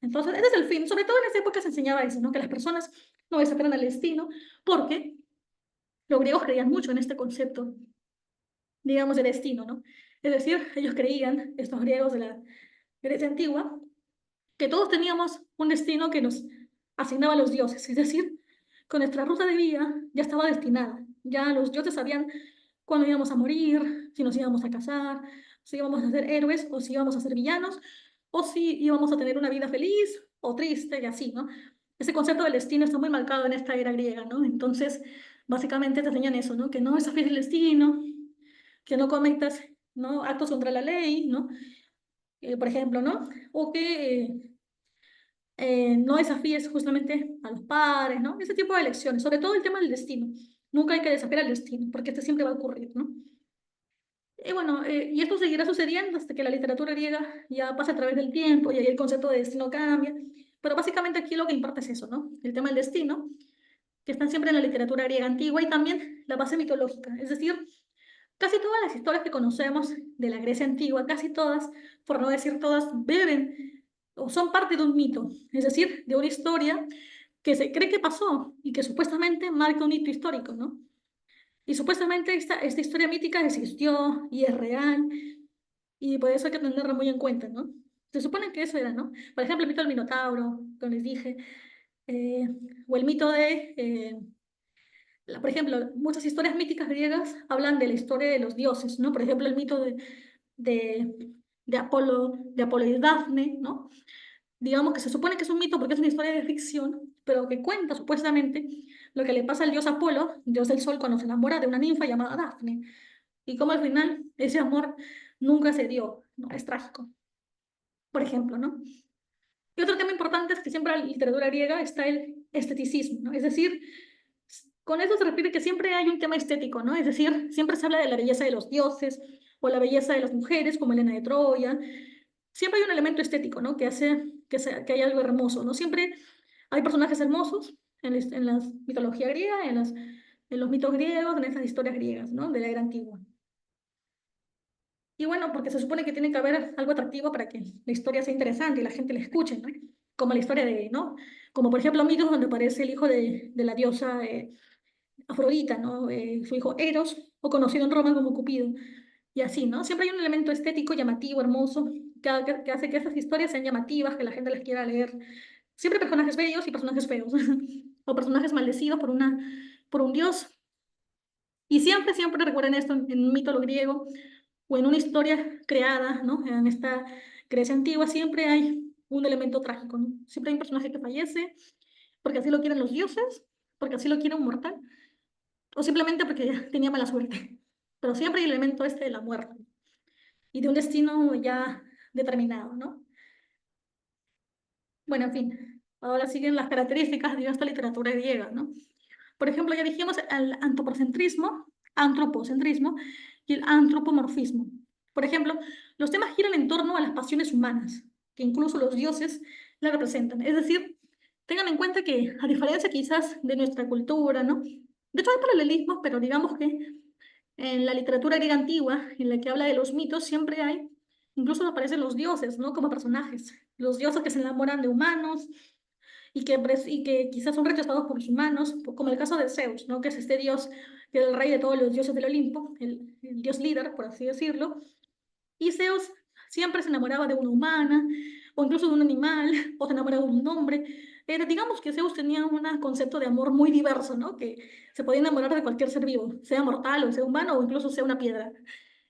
Entonces, ese es el fin. Sobre todo en esa época se enseñaba eso, ¿no? Que las personas no desafían al destino, porque los griegos creían mucho en este concepto, digamos, de destino, ¿no? Es decir, ellos creían, estos griegos de la Grecia antigua, que todos teníamos un destino que nos asignaba los dioses. Es decir, con nuestra ruta de vida ya estaba destinada. Ya los dioses sabían cuándo íbamos a morir, si nos íbamos a casar, si íbamos a ser héroes o si íbamos a ser villanos, o si íbamos a tener una vida feliz o triste y así, ¿no? Ese concepto del destino está muy marcado en esta era griega, ¿no? Entonces, básicamente te enseñan eso, ¿no? Que no desafíes el destino, que no cometas, ¿no? Actos contra la ley, ¿no? Por ejemplo, ¿no? O que no desafíes justamente a los padres, ¿no? Ese tipo de lecciones, sobre todo el tema del destino. Nunca hay que desafiar el destino, porque este siempre va a ocurrir, ¿no? Y bueno, y esto seguirá sucediendo hasta que la literatura griega ya pase a través del tiempo y ahí el concepto de destino cambia. Pero básicamente aquí lo que importa es eso, ¿no? El tema del destino, que están siempre en la literatura griega antigua y también la base mitológica. Es decir, casi todas las historias que conocemos de la Grecia antigua, casi todas, por no decir todas, beben o son parte de un mito. Es decir, de una historia que se cree que pasó y que supuestamente marca un hito histórico, ¿no? Y supuestamente esta historia mítica existió y es real, y por eso hay que tenerla muy en cuenta, ¿no? Se supone que eso era, ¿no? Por ejemplo, el mito del Minotauro, como les dije, eh, o el mito por ejemplo, muchas historias míticas griegas hablan de la historia de los dioses, ¿no? Por ejemplo, el mito de, de Apolo y Dafne, ¿no? Digamos que se supone que es un mito porque es una historia de ficción, pero que cuenta supuestamente lo que le pasa al dios Apolo, dios del sol, cuando se enamora de una ninfa llamada Dafne, y cómo al final ese amor nunca se dio, ¿no? Es trágico, por ejemplo, ¿no? Y otro tema importante es que siempre en la literatura griega está el esteticismo, ¿no? Es decir, con eso se refiere que siempre hay un tema estético, ¿no? Es decir, siempre se habla de la belleza de los dioses o la belleza de las mujeres, como Helena de Troya. Siempre hay un elemento estético, ¿no? Que hace que haya algo hermoso, ¿no? Siempre hay personajes hermosos en la mitología griega, en los mitos griegos, en esas historias griegas, ¿no? De la era antigua. Y bueno, porque se supone que tiene que haber algo atractivo para que la historia sea interesante y la gente la escuche, ¿no? Como la historia de, ¿no? Como por ejemplo mitos donde aparece el hijo de la diosa Afrodita, ¿no? Su hijo Eros, o conocido en Roma como Cupido. Y así, ¿no? Siempre hay un elemento estético, llamativo, hermoso, que hace que esas historias sean llamativas, que la gente las quiera leer. Siempre personajes bellos y personajes feos, o personajes maldecidos por un dios. Y siempre, siempre recuerden esto en un mito griego o en una historia creada, ¿no? En esta Grecia antigua siempre hay un elemento trágico, ¿no? Siempre hay un personaje que fallece porque así lo quieren los dioses, porque así lo quiere un mortal, o simplemente porque tenía mala suerte. Pero siempre hay el elemento este de la muerte y de un destino ya determinado, ¿no? Bueno, en fin, ahora siguen las características de esta literatura griega, ¿no? Por ejemplo, ya dijimos el antropocentrismo y el antropomorfismo. Por ejemplo, los temas giran en torno a las pasiones humanas, que incluso los dioses la representan. Es decir, tengan en cuenta que, a diferencia quizás de nuestra cultura, ¿no? De hecho, hay paralelismos, pero digamos que en la literatura griega antigua, en la que habla de los mitos, siempre hay, incluso aparecen los dioses, ¿no? Como personajes. Los dioses que se enamoran de humanos y que quizás son rechazados por los humanos, como el caso de Zeus, ¿no? Que es este dios, que es el rey de todos los dioses del Olimpo, el dios líder, por así decirlo. Y Zeus siempre se enamoraba de una humana, o incluso de un animal, o se enamoraba de un hombre. Digamos que Zeus tenía un concepto de amor muy diverso, ¿no? Que se podía enamorar de cualquier ser vivo, sea mortal o sea humano, o incluso sea una piedra.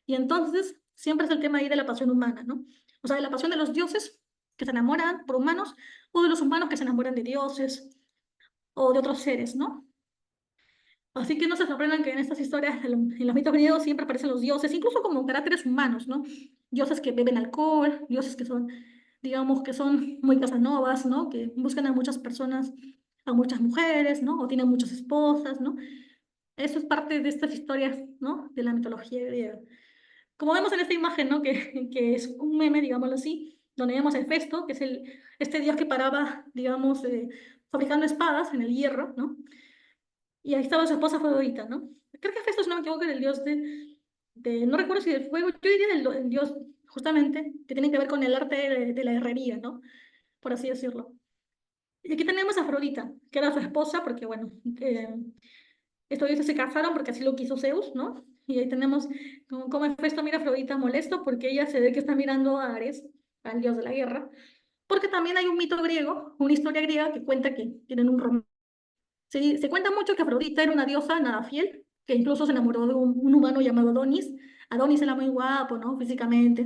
Y entonces siempre es el tema ahí de la pasión humana, ¿no? O sea, de la pasión de los dioses que se enamoran por humanos, o de los humanos que se enamoran de dioses, o de otros seres, ¿no? Así que no se sorprendan que en estas historias, en los mitos griegos, siempre aparecen los dioses, incluso como caracteres humanos, ¿no? Dioses que beben alcohol, dioses que son, digamos, que son muy casanovas, ¿no? Que buscan a muchas personas, a muchas mujeres, ¿no? O tienen muchas esposas, ¿no? Eso es parte de estas historias, ¿no? De la mitología griega. Como vemos en esta imagen, ¿no? Que es un meme, digámoslo así, donde vemos a Hefesto, que es este dios que paraba, digamos, fabricando espadas en el hierro, ¿no? Y ahí estaba su esposa favorita, ¿no? Creo que Hefesto, si no me equivoco, era el dios no recuerdo si del fuego, yo diría el dios, justamente, que tiene que ver con el arte de la herrería, ¿no? Por así decirlo. Y aquí tenemos a Afrodita, que era su esposa, porque, bueno, estos dioses se casaron porque así lo quiso Zeus, ¿no? Y ahí tenemos cómo Hefesto mira a Afrodita molesto porque ella se ve que está mirando a Ares, al dios de la guerra, porque también hay un mito griego, una historia griega que cuenta que tienen un romance. Se cuenta mucho que Afrodita era una diosa nada fiel, que incluso se enamoró de un humano llamado Adonis. Adonis era muy guapo, ¿no? Físicamente.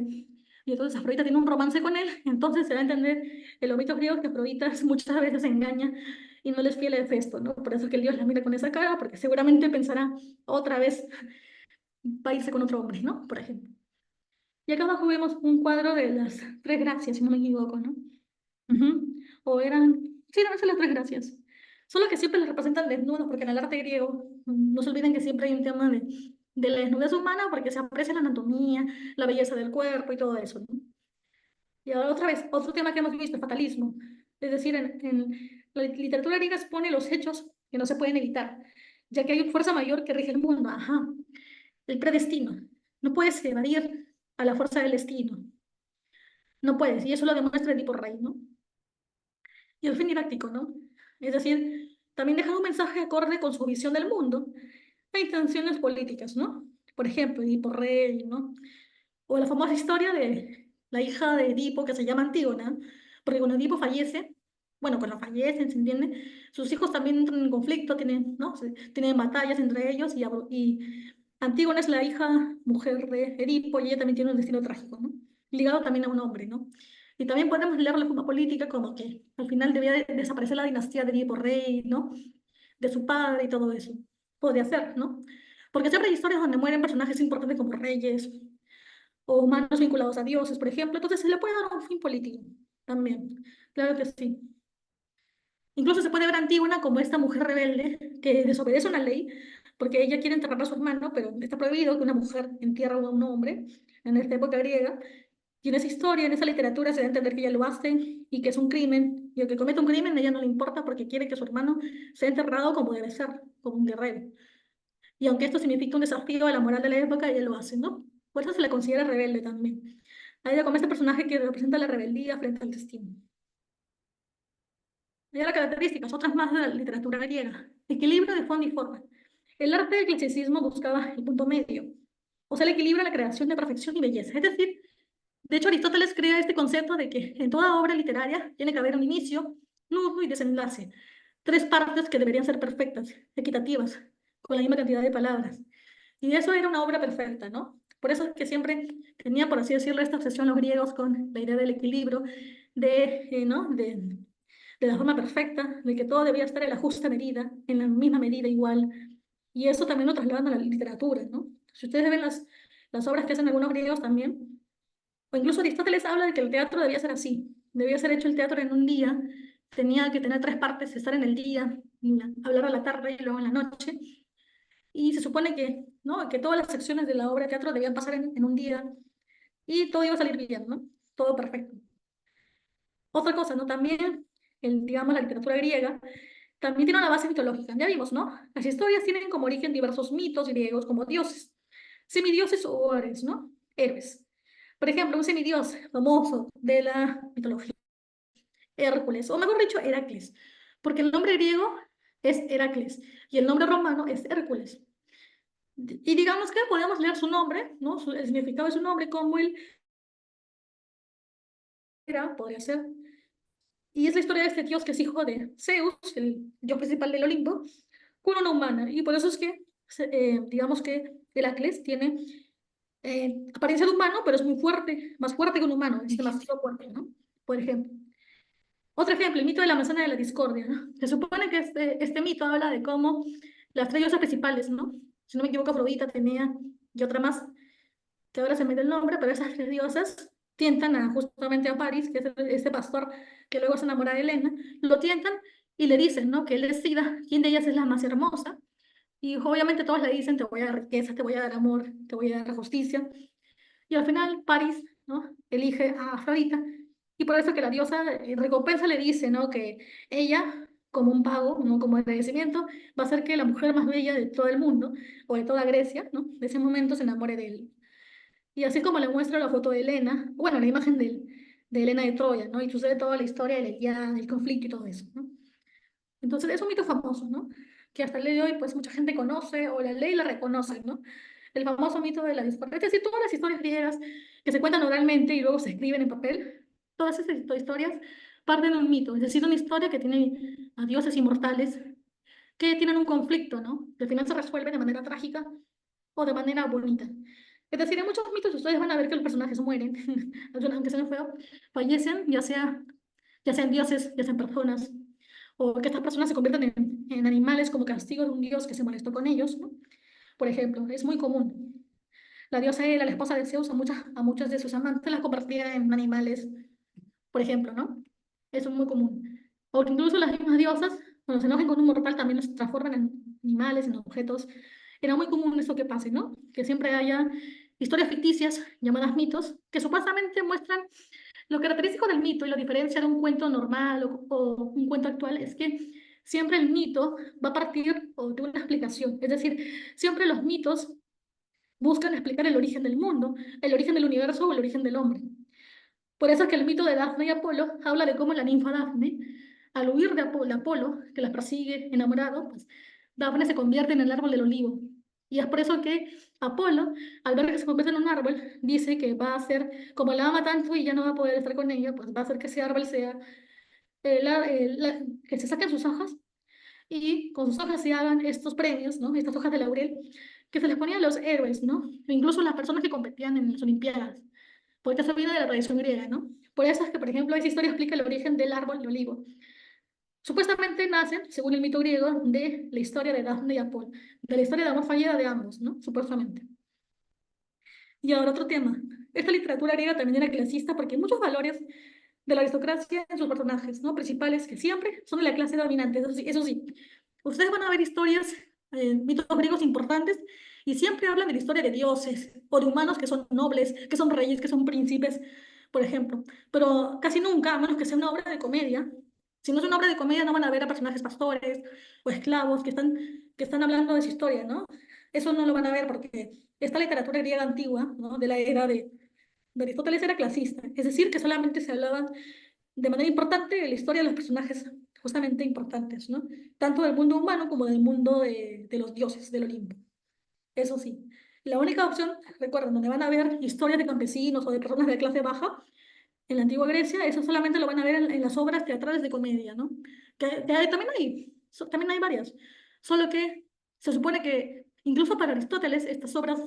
Y entonces Afrodita tiene un romance con él. Entonces se va a entender en los mitos griegos que Afrodita muchas veces engaña y no les fiel a Hefesto, ¿no? Por eso es que el dios la mira con esa cara, porque seguramente pensará otra vez va a irse con otro hombre, ¿no? Por ejemplo. Y acá abajo vemos un cuadro de las tres gracias, si no me equivoco, ¿no? Ujú. O eran, sí, deben ser las tres gracias. Solo que siempre las representan desnudos, porque en el arte griego, no se olviden que siempre hay un tema de la desnudez humana, porque se aprecia la anatomía, la belleza del cuerpo y todo eso, ¿no? Y ahora otra vez, otro tema que hemos visto, el fatalismo. Es decir, en la literatura griega expone los hechos que no se pueden evitar, ya que hay una fuerza mayor que rige el mundo. Ajá. El predestino. No puedes evadir a la fuerza del destino. No puedes, y eso lo demuestra el tipo rey, ¿no? Y el fin didáctico, ¿no? Es decir, también dejan un mensaje acorde con su visión del mundo e intenciones políticas, ¿no? Por ejemplo, Edipo Rey, ¿no? O la famosa historia de la hija de Edipo que se llama Antígona, porque cuando Edipo fallece, bueno, cuando fallecen, ¿se entiende? Sus hijos también entran en conflicto, tienen, ¿no? Tienen batallas entre ellos y Antígona es la hija mujer de Edipo y ella también tiene un destino trágico, ¿no? Ligado también a un hombre, ¿no? Y también podemos leerlo como política, como que al final debía desaparecer la dinastía de Edipo Rey, ¿no? De su padre y todo eso. Podría ser, ¿no? Porque siempre hay historias donde mueren personajes importantes como reyes o humanos vinculados a dioses, por ejemplo. Entonces se le puede dar un fin político también. Claro que sí. Incluso se puede ver a Antígona como esta mujer rebelde que desobedece una ley porque ella quiere enterrar a su hermano, pero está prohibido que una mujer entierre a un hombre en esta época griega. Y en esa historia, en esa literatura, se da a entender que ella lo hace y que es un crimen. Y el que comete un crimen, a ella no le importa porque quiere que su hermano sea enterrado como debe ser, como un guerrero. Y aunque esto significa un desafío a la moral de la época, ella lo hace, ¿no? Por eso se la considera rebelde también. A ella como este personaje que representa la rebeldía frente al destino. Y ahora características, otras más de la literatura griega. Equilibrio de fondo y forma. El arte del clasicismo buscaba el punto medio, o sea, el equilibrio en la creación de perfección y belleza. Es decir, de hecho, Aristóteles crea este concepto de que en toda obra literaria tiene que haber un inicio, nudo y desenlace. Tres partes que deberían ser perfectas, equitativas, con la misma cantidad de palabras. Y eso era una obra perfecta, ¿no? Por eso es que siempre tenía, por así decirlo, esta obsesión los griegos con la idea del equilibrio, ¿no? De la forma perfecta, de que todo debía estar en la justa medida, en la misma medida igual. Y eso también lo trasladan a la literatura, ¿no? Si ustedes ven las obras que hacen algunos griegos también, o incluso Aristóteles habla de que el teatro debía ser así, debía ser hecho el teatro en un día, tenía que tener tres partes, estar en el día, hablar a la tarde y luego en la noche, y se supone que, ¿no? Que todas las secciones de la obra de teatro debían pasar en un día, y todo iba a salir bien, ¿no? Todo perfecto. Otra cosa, ¿no? También digamos, la literatura griega, también tiene una base mitológica. Ya vimos, ¿no? Las historias tienen como origen diversos mitos griegos como dioses, semidioses o héroes, ¿no? Héroes. Por ejemplo, un semidios famoso de la mitología, Hércules, o mejor dicho, Heracles, porque el nombre griego es Heracles y el nombre romano es Hércules. Y digamos que podemos leer su nombre, ¿no? El significado de su nombre como el era, podría ser. Y es la historia de este dios que es hijo de Zeus, el dios principal del Olimpo, con una humana. Y por eso es que, digamos que Heracles tiene apariencia de humano, pero es muy fuerte, más fuerte que un humano, es demasiado fuerte, ¿no? Por ejemplo. Otro ejemplo, el mito de la manzana de la discordia, ¿no? Se supone que este mito habla de cómo las tres diosas principales, ¿no? Si no me equivoco, Afrodita, Atenea y otra más, que ahora se me da el nombre, pero esas tres diosas tientan justamente a París, que es este pastor que luego se enamora de Helena, lo tientan y le dicen, ¿no? Que él decida quién de ellas es la más hermosa. Y obviamente todos le dicen, te voy a dar riqueza, te voy a dar amor, te voy a dar justicia. Y al final París, ¿no? Elige a Afrodita. Y por eso que la diosa recompensa le dice, ¿no? Que ella, como un pago, ¿no? Como agradecimiento, va a hacer que la mujer más bella de todo el mundo, o de toda Grecia, ¿no? De ese momento se enamore de él. Y así como le muestra la foto de Helena, bueno, la imagen de Helena de Troya, ¿no? Y sucede toda la historia de la Ilíada, el conflicto y todo eso, ¿no? Entonces es un mito famoso, ¿no? Que hasta el día de hoy, pues mucha gente conoce o la ley la reconoce, ¿no? El famoso mito de la discordia. Es decir, todas las historias griegas que se cuentan oralmente y luego se escriben en papel, todas esas historias parten de un mito, es decir, una historia que tiene a dioses inmortales que tienen un conflicto, ¿no? Que al final se resuelve de manera trágica o de manera bonita. Es decir, en muchos mitos ustedes van a ver que los personajes mueren, aunque sean feos, fallecen, ya sean dioses, ya sean personas, o que estas personas se conviertan en animales como castigo de un dios que se molestó con ellos, ¿no? Por ejemplo, es muy común. La diosa Hera, la esposa de Zeus, a muchas de sus amantes las convertía en animales, por ejemplo, ¿no? Eso es muy común. O que incluso las mismas diosas, cuando se enojen con un mortal, también los transforman en animales, en objetos. Era muy común eso que pase, ¿no? Que siempre haya historias ficticias, llamadas mitos, que supuestamente muestran lo característico del mito y la diferencia de un cuento normal o un cuento actual es que siempre el mito va a partir de una explicación. Es decir, siempre los mitos buscan explicar el origen del mundo, el origen del universo o el origen del hombre. Por eso es que el mito de Dafne y Apolo habla de cómo la ninfa Dafne, al huir de Apolo, que la persigue enamorado, pues Dafne se convierte en el árbol del olivo. Y es por eso que Apolo, al ver que se convierte en un árbol, dice que va a hacer, como la ama tanto y ya no va a poder estar con ella, pues va a hacer que ese árbol sea, que se saquen sus hojas y con sus hojas se hagan estos premios, ¿no? Estas hojas de laurel, que se les ponían a los héroes, ¿no? E incluso a las personas que competían en las Olimpiadas, porque eso viene de la tradición griega, ¿no? Por eso es que, por ejemplo, esa historia explica el origen del árbol de olivo. Supuestamente nacen, según el mito griego, de la historia de Dafne y Apolo, de la historia de amor fallida de ambos, ¿no? Supuestamente. Y ahora otro tema. Esta literatura griega también era clasista porque hay muchos valores de la aristocracia en sus personajes, ¿no? Principales, que siempre son de la clase dominante. Eso sí, ustedes van a ver historias, mitos griegos importantes, y siempre hablan de la historia de dioses o de humanos que son nobles, que son reyes, que son príncipes, por ejemplo. Pero casi nunca, a menos que sea una obra de comedia, si no es una obra de comedia, no van a ver a personajes pastores o esclavos que están hablando de su historia, ¿no? Eso no lo van a ver porque esta literatura griega antigua, ¿no? De la era de Aristóteles era clasista, es decir, que solamente se hablaba de manera importante de la historia de los personajes justamente importantes, ¿no? Tanto del mundo humano como del mundo de los dioses del Olimpo. Eso sí, la única opción, recuerden, donde van a ver historias de campesinos o de personas de clase baja, en la antigua Grecia, eso solamente lo van a ver en las obras teatrales de comedia, ¿no? También hay varias, solo que se supone que incluso para Aristóteles estas obras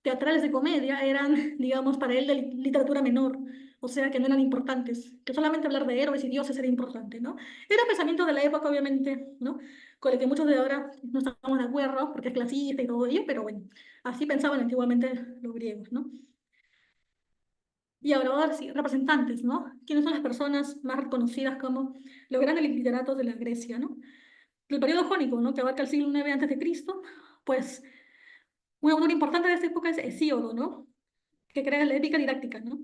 teatrales de comedia eran, digamos, para él de literatura menor, o sea, que no eran importantes, que solamente hablar de héroes y dioses era importante, ¿no? Era pensamiento de la época, obviamente, ¿no? Con el que muchos de ahora no estamos de acuerdo, porque es clasista y todo ello, pero bueno, así pensaban antiguamente los griegos, ¿no? Y ahora sí, representantes, ¿no? ¿Quiénes son las personas más reconocidas como los grandes literatos de la Grecia, ¿no? Del periodo jónico, ¿no? Que abarca el siglo IX antes de Cristo, pues un autor importante de esta época es Hesíodo, ¿no? Que crea la épica didáctica, ¿no?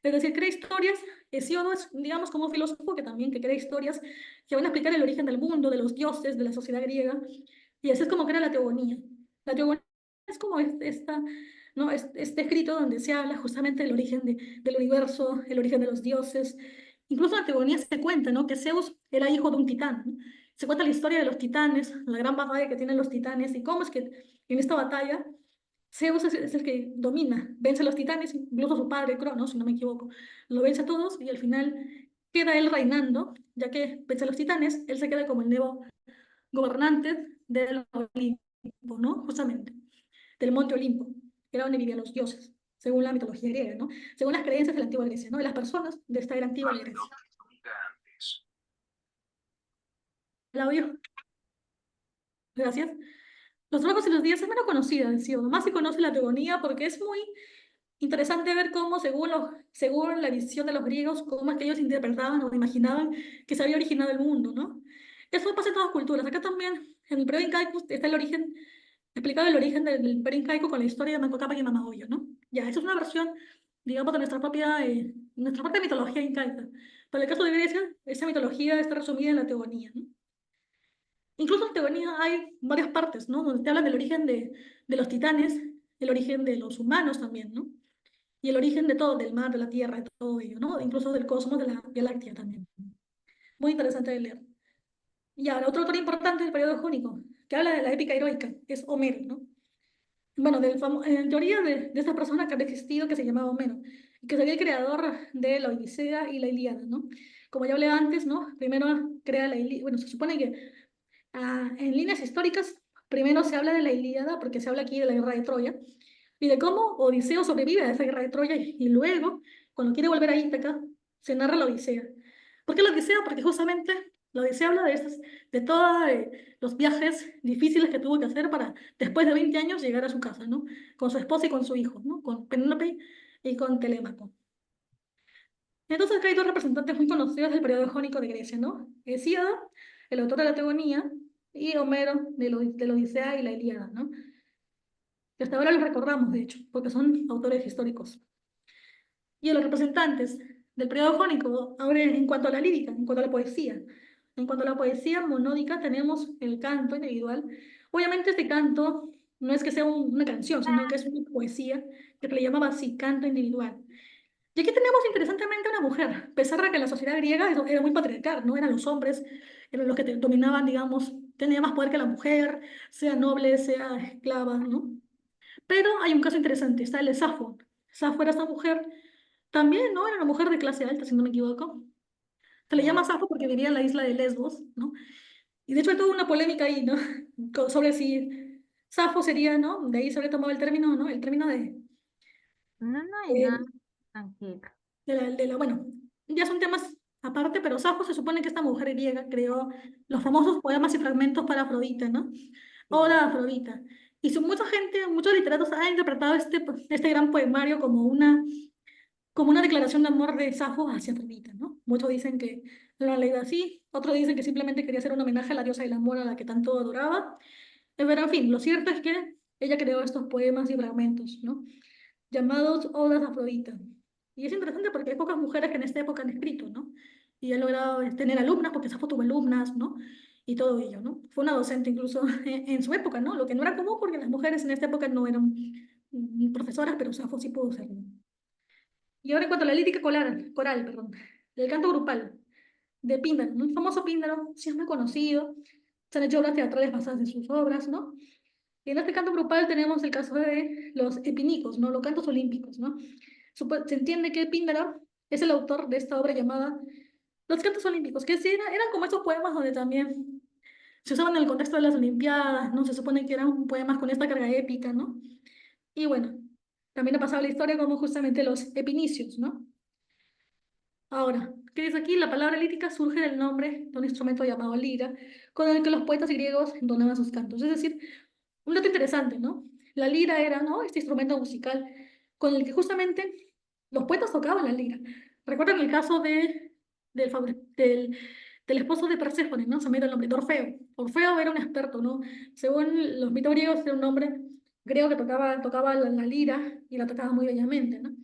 Es decir, crea historias. Hesíodo es, digamos, como un filósofo que también que crea historias que van a explicar el origen del mundo, de los dioses, de la sociedad griega, y así es como crea la teogonía. La teogonía es como esta, ¿no? Este escrito donde se habla justamente del origen del universo, el origen de los dioses. Incluso en la teogonía se cuenta, ¿no? Que Zeus era hijo de un titán, ¿no? Se cuenta la historia de los titanes, la gran batalla que tienen los titanes, y cómo es que en esta batalla Zeus es el que domina, vence a los titanes, incluso a su padre Cronos, si no me equivoco, lo vence a todos y al final queda él reinando, ya que vence a los titanes, él se queda como el nuevo gobernante del Olimpo, ¿no? Justamente, del monte Olimpo, que era donde vivían los dioses, según la mitología griega, ¿no? Según las creencias de la antigua Grecia, ¿no? De las personas de esta era antigua Grecia. Claudio, gracias. Los trabajos y los días es menos conocida, sí, o más se conoce la teogonía porque es muy interesante ver cómo, según la visión de los griegos, cómo es que ellos interpretaban o imaginaban que se había originado el mundo, ¿no? Eso pasa en todas las culturas. Acá también, en el Imperio Incaico, está el origen, explicado el origen del Imperio Incaico con la historia de Manco Cápac y Mama Oyo, ¿no? Ya, esa es una versión, digamos, de nuestra propia mitología incaica. Pero en el caso de Grecia, esa mitología está resumida en la teogonía, ¿no? Incluso en teogonía hay varias partes, ¿no? Donde te hablan del origen de los titanes, el origen de los humanos también, ¿no? Y el origen de todo, del mar, de la tierra, de todo ello, ¿no? Incluso del cosmos, de la Vía Láctea también. Muy interesante de leer. Y ahora, otro autor importante del periodo jónico, que habla de la épica heroica, es Homero, ¿no? Bueno, en teoría de esta persona que había existido, que se llamaba Homero, y que sería el creador de la Odisea y la Ilíada, ¿no? Como ya hablé antes, ¿no? Primero crea la Ilíada, bueno, se supone que en líneas históricas, primero se habla de la Ilíada, porque se habla aquí de la guerra de Troya, y de cómo Odiseo sobrevive a esa guerra de Troya, y luego, cuando quiere volver a Ítaca, se narra la Odisea. ¿Por qué la Odisea? Porque justamente la Odisea habla de todos los viajes difíciles que tuvo que hacer para, después de 20 años, llegar a su casa, ¿no? Con su esposa y con su hijo, ¿no? Con Penélope y con Telémaco. Entonces, acá hay dos representantes muy conocidos del periodo jónico de Grecia, ¿no? Hesíodo, el autor de la Teogonía, y Homero, de la Odisea y la Ilíada, ¿no? Que hasta ahora los recordamos, de hecho, porque son autores históricos. Y a los representantes del periodo jónico, ahora en cuanto a la lírica, en cuanto a la poesía. En cuanto a la poesía monódica, tenemos el canto individual. Obviamente este canto no es que sea una canción, sino que es una poesía que se le llamaba así, canto individual. Y aquí tenemos interesantemente a una mujer, a pesar de que la sociedad griega era muy patriarcal, ¿no? Eran los hombres, eran los que dominaban, digamos, tenían más poder que la mujer, sea noble, sea esclava, ¿no? Pero hay un caso interesante, está el de Safo. Safo era esta mujer, también, ¿no? Era una mujer de clase alta, si no me equivoco. Se le llama Safo porque vivía en la isla de Lesbos, ¿no? Y de hecho hay toda una polémica ahí, ¿no? Sobre si Safo sería, ¿no? De ahí se habría tomado el término, ¿no? El término No, no hay nada, de, tranquilo. bueno, ya son temas aparte, pero Safo se supone que esta mujer griega creó los famosos poemas y fragmentos para Afrodita, ¿no? Sí. Oda a Afrodita. Y mucha gente, muchos literatos han interpretado este gran poemario como una declaración de amor de Safo hacia Afrodita, ¿no? Muchos dicen que lo han leído así, otros dicen que simplemente quería hacer un homenaje a la diosa del amor a la que tanto adoraba. Pero en fin, lo cierto es que ella creó estos poemas y fragmentos, ¿no? Llamados Odas a Afrodita. Y es interesante porque hay pocas mujeres que en esta época han escrito, ¿no? Y han logrado tener alumnas, porque Safo tuvo alumnas, ¿no? Y todo ello, ¿no? Fue una docente incluso en su época, ¿no? Lo que no era común porque las mujeres en esta época no eran profesoras, pero Safo sí pudo serlo. Y ahora en cuanto a la lírica coral, perdón, del canto grupal de Píndaro, ¿no? El famoso Píndaro, sí es muy conocido, se han hecho obras teatrales basadas en sus obras, ¿no? Y en este canto grupal tenemos el caso de los epinicos, ¿no? Los cantos olímpicos, ¿no? Se entiende que Píndaro es el autor de esta obra llamada Los Cantos Olímpicos, que sí eran como estos poemas donde también se usaban en el contexto de las Olimpiadas, ¿no? Se supone que eran poemas con esta carga épica, ¿no? Y bueno, también ha pasado la historia como justamente los epinicios, ¿no? Ahora, ¿qué dice aquí? La palabra lírica surge del nombre de un instrumento llamado lira, con el que los poetas griegos entonaban sus cantos. Es decir, un dato interesante, ¿no? La lira era, ¿no? Este instrumento musical con el que justamente los poetas tocaban la lira. Recuerdan el caso del esposo de Perséfone, ¿no? Se me dio el nombre, de Orfeo. Orfeo era un experto, ¿no? Según los mitos griegos, era un hombre griego que tocaba la lira y la tocaba muy bellamente, ¿no?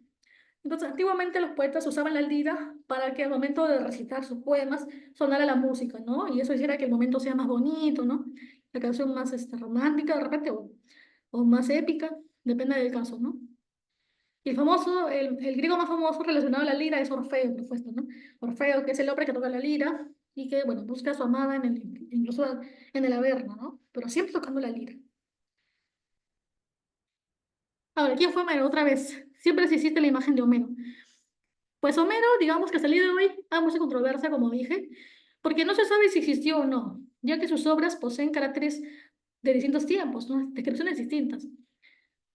Entonces, antiguamente los poetas usaban la lira para que al momento de recitar sus poemas sonara la música, ¿no? Y eso hiciera que el momento sea más bonito, ¿no? La canción más romántica de repente o más épica, depende del caso, ¿no? Y el griego más famoso relacionado a la lira es Orfeo, por supuesto, ¿no? Orfeo, que es el hombre que toca la lira y que, bueno, busca a su amada incluso en el Averno, ¿no? Pero siempre tocando la lira. Ahora, ¿quién fue Homero? Otra vez, siempre existe la imagen de Homero. Pues Homero, digamos que hasta el día de hoy hay mucha controversia, como dije, porque no se sabe si existió o no, ya que sus obras poseen caracteres de distintos tiempos, ¿no? Descripciones distintas,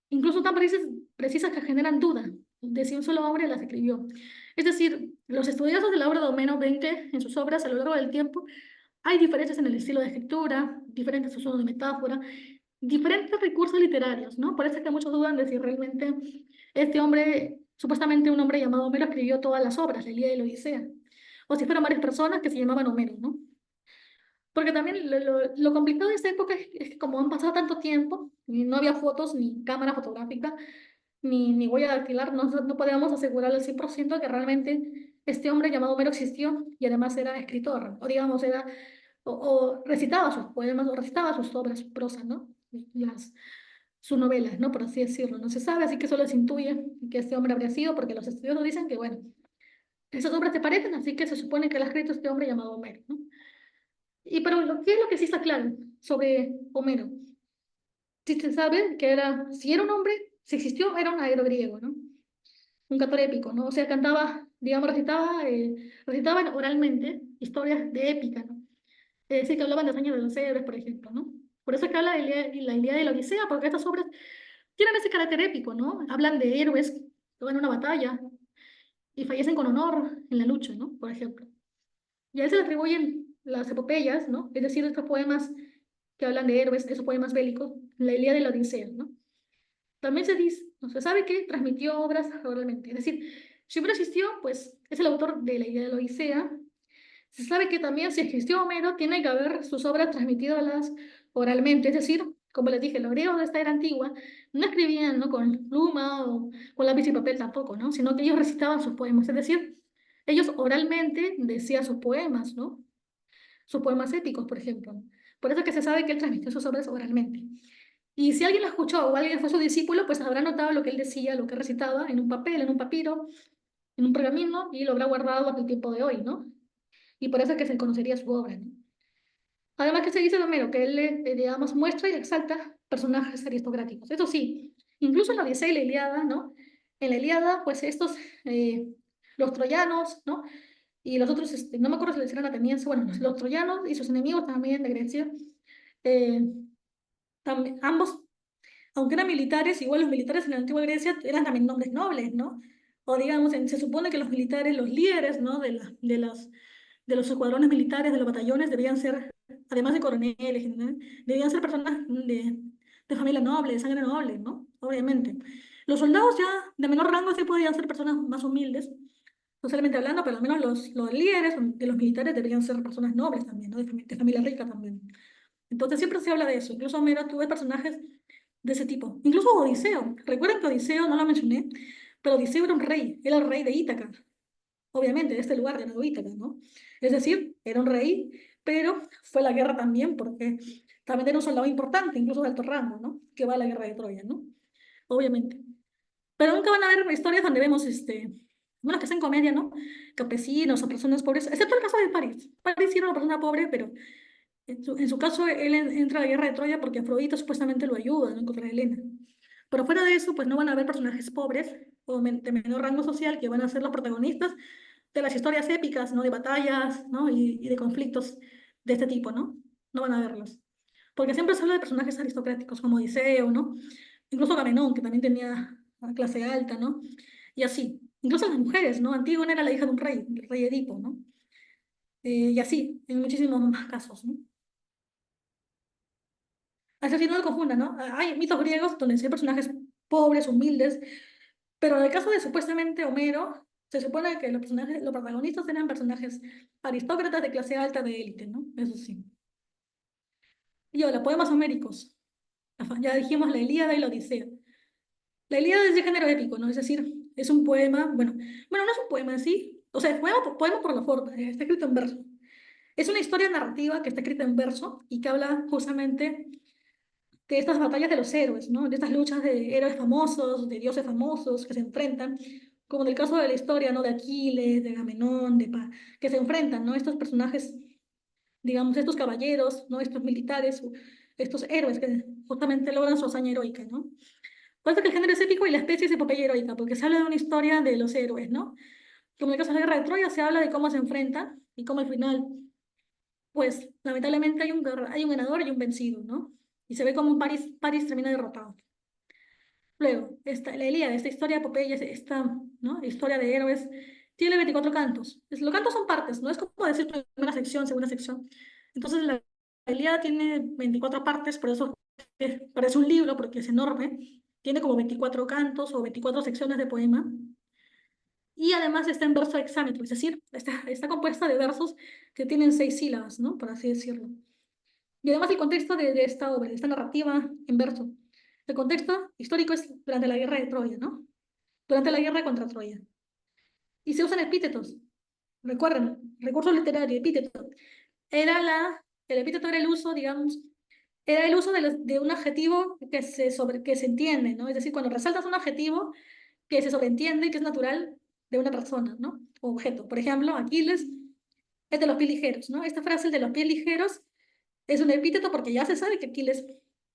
incluso tan precisas que generan duda de si un solo hombre las escribió. Es decir, los estudiosos de la obra de Homero ven que en sus obras a lo largo del tiempo hay diferencias en el estilo de escritura, diferentes usos de metáfora, diferentes recursos literarios, ¿no? Por eso es que muchos dudan de si realmente este hombre, supuestamente un hombre llamado Homero, escribió todas las obras, la Ilíada y la Odisea, o si fueron varias personas que se llamaban Homero, ¿no? Porque también lo complicado de esta época es que como han pasado tanto tiempo, y no había fotos ni cámara fotográfica, ni huella dactilar, no podíamos asegurar al 100% que realmente este hombre llamado Homero existió y además era escritor, o digamos, o recitaba sus poemas, o recitaba sus obras, su prosa, ¿no? Las, sus novelas, ¿no? Por así decirlo. No se sabe, así que solo se intuye que este hombre habría sido, porque los estudiosos dicen que, bueno, esas obras se parecen, así que se supone que las ha escrito este hombre llamado Homero, ¿no? Y pero ¿qué es lo que sí está claro sobre Homero? Si se sabe que si era un hombre, si existió, era un aero griego, ¿no? Un cantor épico, ¿no? O sea, cantaba, digamos, recitaban oralmente historias de épica, ¿no? Es decir, que hablaban de hazañas de los héroes, por ejemplo, ¿no? Por eso es que habla de la Ilíada y la Odisea, porque estas obras tienen ese carácter épico, ¿no? Hablan de héroes que van a una batalla y fallecen con honor en la lucha, ¿no? Por ejemplo. Y a él se le atribuyen las epopeyas, ¿no? Es decir, estos poemas que hablan de héroes, esos poemas bélicos, la Ilíada y la Odisea, ¿no? También se dice, no se sabe que transmitió obras oralmente. Es decir, si hubiera existido, pues es el autor de la Ilíada y la Odisea. Se sabe que también si existió Homero, tiene que haber sus obras transmitidas oralmente. Es decir, como les dije, los griegos de esta era antigua no escribían, ¿no? Con pluma o con lápiz y papel tampoco, ¿no? Sino que ellos recitaban sus poemas. Es decir, ellos oralmente decían sus poemas, ¿no? Sus poemas épicos, por ejemplo. Por eso es que se sabe que él transmitió sus obras oralmente. Y si alguien lo escuchó o alguien fue su discípulo, pues habrá notado lo que él decía, lo que recitaba en un papel, en un papiro, en un pergamino, y lo habrá guardado hasta el tiempo de hoy, ¿no? Y por eso es que se conocería su obra, ¿no? Además que se dice de Homero que él, digamos, muestra y exalta personajes aristocráticos. Eso sí, incluso en la Odisea y la Ilíada, ¿no? En la Ilíada, pues eh, los troyanos, ¿no? Y los otros, no me acuerdo si les eran atenienses, bueno, los troyanos y sus enemigos también de Grecia, eh, ambos, aunque eran militares, igual los militares en la antigua Grecia eran también nombres nobles, ¿no? O digamos, se supone que los militares, los líderes, ¿no? De los escuadrones militares, de los batallones, debían ser, además de coroneles, ¿no? Debían ser personas de familia noble, de sangre noble, ¿no? Obviamente. Los soldados ya de menor rango sí podían ser personas más humildes, socialmente hablando, pero al menos los líderes de los militares deberían ser personas nobles también, ¿no? De familia rica también. Entonces siempre se habla de eso. Incluso Homero tuvo personajes de ese tipo. Incluso Odiseo. Recuerden que Odiseo, no lo mencioné, pero Odiseo era el rey de Ítaca, obviamente, de este lugar llamado Ítaca, ¿no? Es decir, era un rey, pero fue a la guerra también, porque también era un soldado importante, incluso de alto rango, ¿no? Que va a la guerra de Troya, ¿no? Obviamente. Pero nunca van a ver historias donde vemos, bueno, que hacen comedia, ¿no? Campesinos o personas pobres, excepto el caso de París. París sí era una persona pobre, pero en su caso él entra a la guerra de Troya porque Afrodita supuestamente lo ayuda, ¿no? Contra Helena. Pero fuera de eso, pues no van a haber personajes pobres o de menor rango social que van a ser los protagonistas de las historias épicas, ¿no? De batallas, ¿no? Y de conflictos de este tipo, ¿no? No van a verlos. Porque siempre se habla de personajes aristocráticos como Odiseo, ¿no? Incluso Agamenón, que también tenía clase alta, ¿no? Y así. Incluso las mujeres, ¿no? Antígona era la hija de un rey, el rey Edipo, ¿no? Y así, en muchísimos más casos, ¿no? Así no lo confundan, ¿no? Hay mitos griegos donde sí hay personajes pobres, humildes, pero en el caso de supuestamente Homero, se supone que los personajes, los protagonistas eran personajes aristócratas de clase alta de élite, ¿no? Eso sí. Y ahora, poemas homéricos. Ya dijimos la Ilíada y la Odisea. La Ilíada es de género épico, ¿no? Es decir, Es un poema, bueno, no es un poema en sí, o sea, es poema por la forma, está escrito en verso. Es una historia narrativa que está escrita en verso y que habla justamente de estas batallas de los héroes, ¿no? De estas luchas de héroes famosos, de dioses famosos que se enfrentan, como en el caso de la historia, ¿no? De Aquiles, de Agamenón, que se enfrentan, ¿no? Estos personajes, digamos, estos caballeros, ¿no? Estos militares, estos héroes que justamente logran su hazaña heroica, ¿no? Por eso que el género es épico y la especie es epopeya heroica, porque se habla de una historia de los héroes, ¿no? Como en el caso de la guerra de Troya, se habla de cómo se enfrentan y cómo al final, pues, lamentablemente hay un ganador y un vencido, ¿no? Y se ve como un Paris termina derrotado. Luego, la Ilíada, esta historia de epopeya, esta, ¿no? Historia de héroes, tiene 24 cantos. Los cantos son partes, no es como decir primera sección, segunda sección. Entonces, la Ilíada tiene 24 partes, por eso parece un libro, porque es enorme. Tiene como 24 cantos o 24 secciones de poema. Y además está en verso hexámetro, es decir, está compuesta de versos que tienen 6 sílabas, ¿no? Por así decirlo. Y además el contexto de esta obra, de esta narrativa en verso. El contexto histórico es durante la guerra de Troya, ¿no? Durante la guerra contra Troya. Y se usan epítetos. Recuerden, recursos literarios, epíteto. El epíteto era el uso, digamos, era el uso de un adjetivo que se entiende, ¿no? Es decir, cuando resaltas un adjetivo que se sobreentiende, que es natural de una persona, ¿no? O objeto. Por ejemplo, Aquiles es de los pies ligeros, ¿no? Esta frase, el de los pies ligeros, es un epíteto porque ya se sabe que Aquiles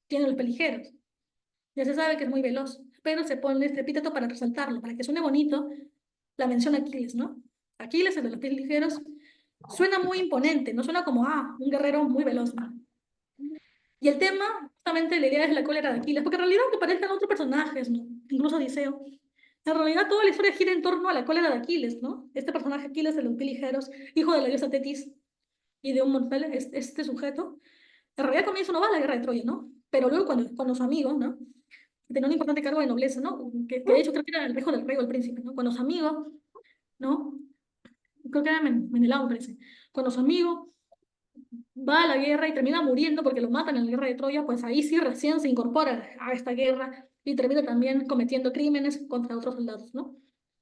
tiene los pies ligeros. Ya se sabe que es muy veloz, pero se pone este epíteto para resaltarlo, para que suene bonito la mención a Aquiles, ¿no? Aquiles, el de los pies ligeros, suena muy imponente, no suena como, un guerrero muy veloz, ¿no? Y el tema, justamente la idea es la cólera de Aquiles, porque en realidad que parezcan otros personajes, ¿no? Incluso Odiseo. En realidad toda la historia gira en torno a la cólera de Aquiles, ¿no? Este personaje Aquiles de los pies ligeros, hijo de la diosa Tetis y de un mortal, este sujeto, en realidad comienza no va a la guerra de Troya, ¿no? Pero luego cuando su amigo, ¿no? Tenía un importante cargo de nobleza, ¿no? Que de hecho creo que era el hijo del rey o el príncipe, ¿no? Cuando su amigo, ¿no? Creo que era Menelao, me parece. Cuando su amigo va a la guerra y termina muriendo porque lo matan en la guerra de Troya, pues ahí sí recién se incorpora a esta guerra y termina también cometiendo crímenes contra otros soldados, ¿no?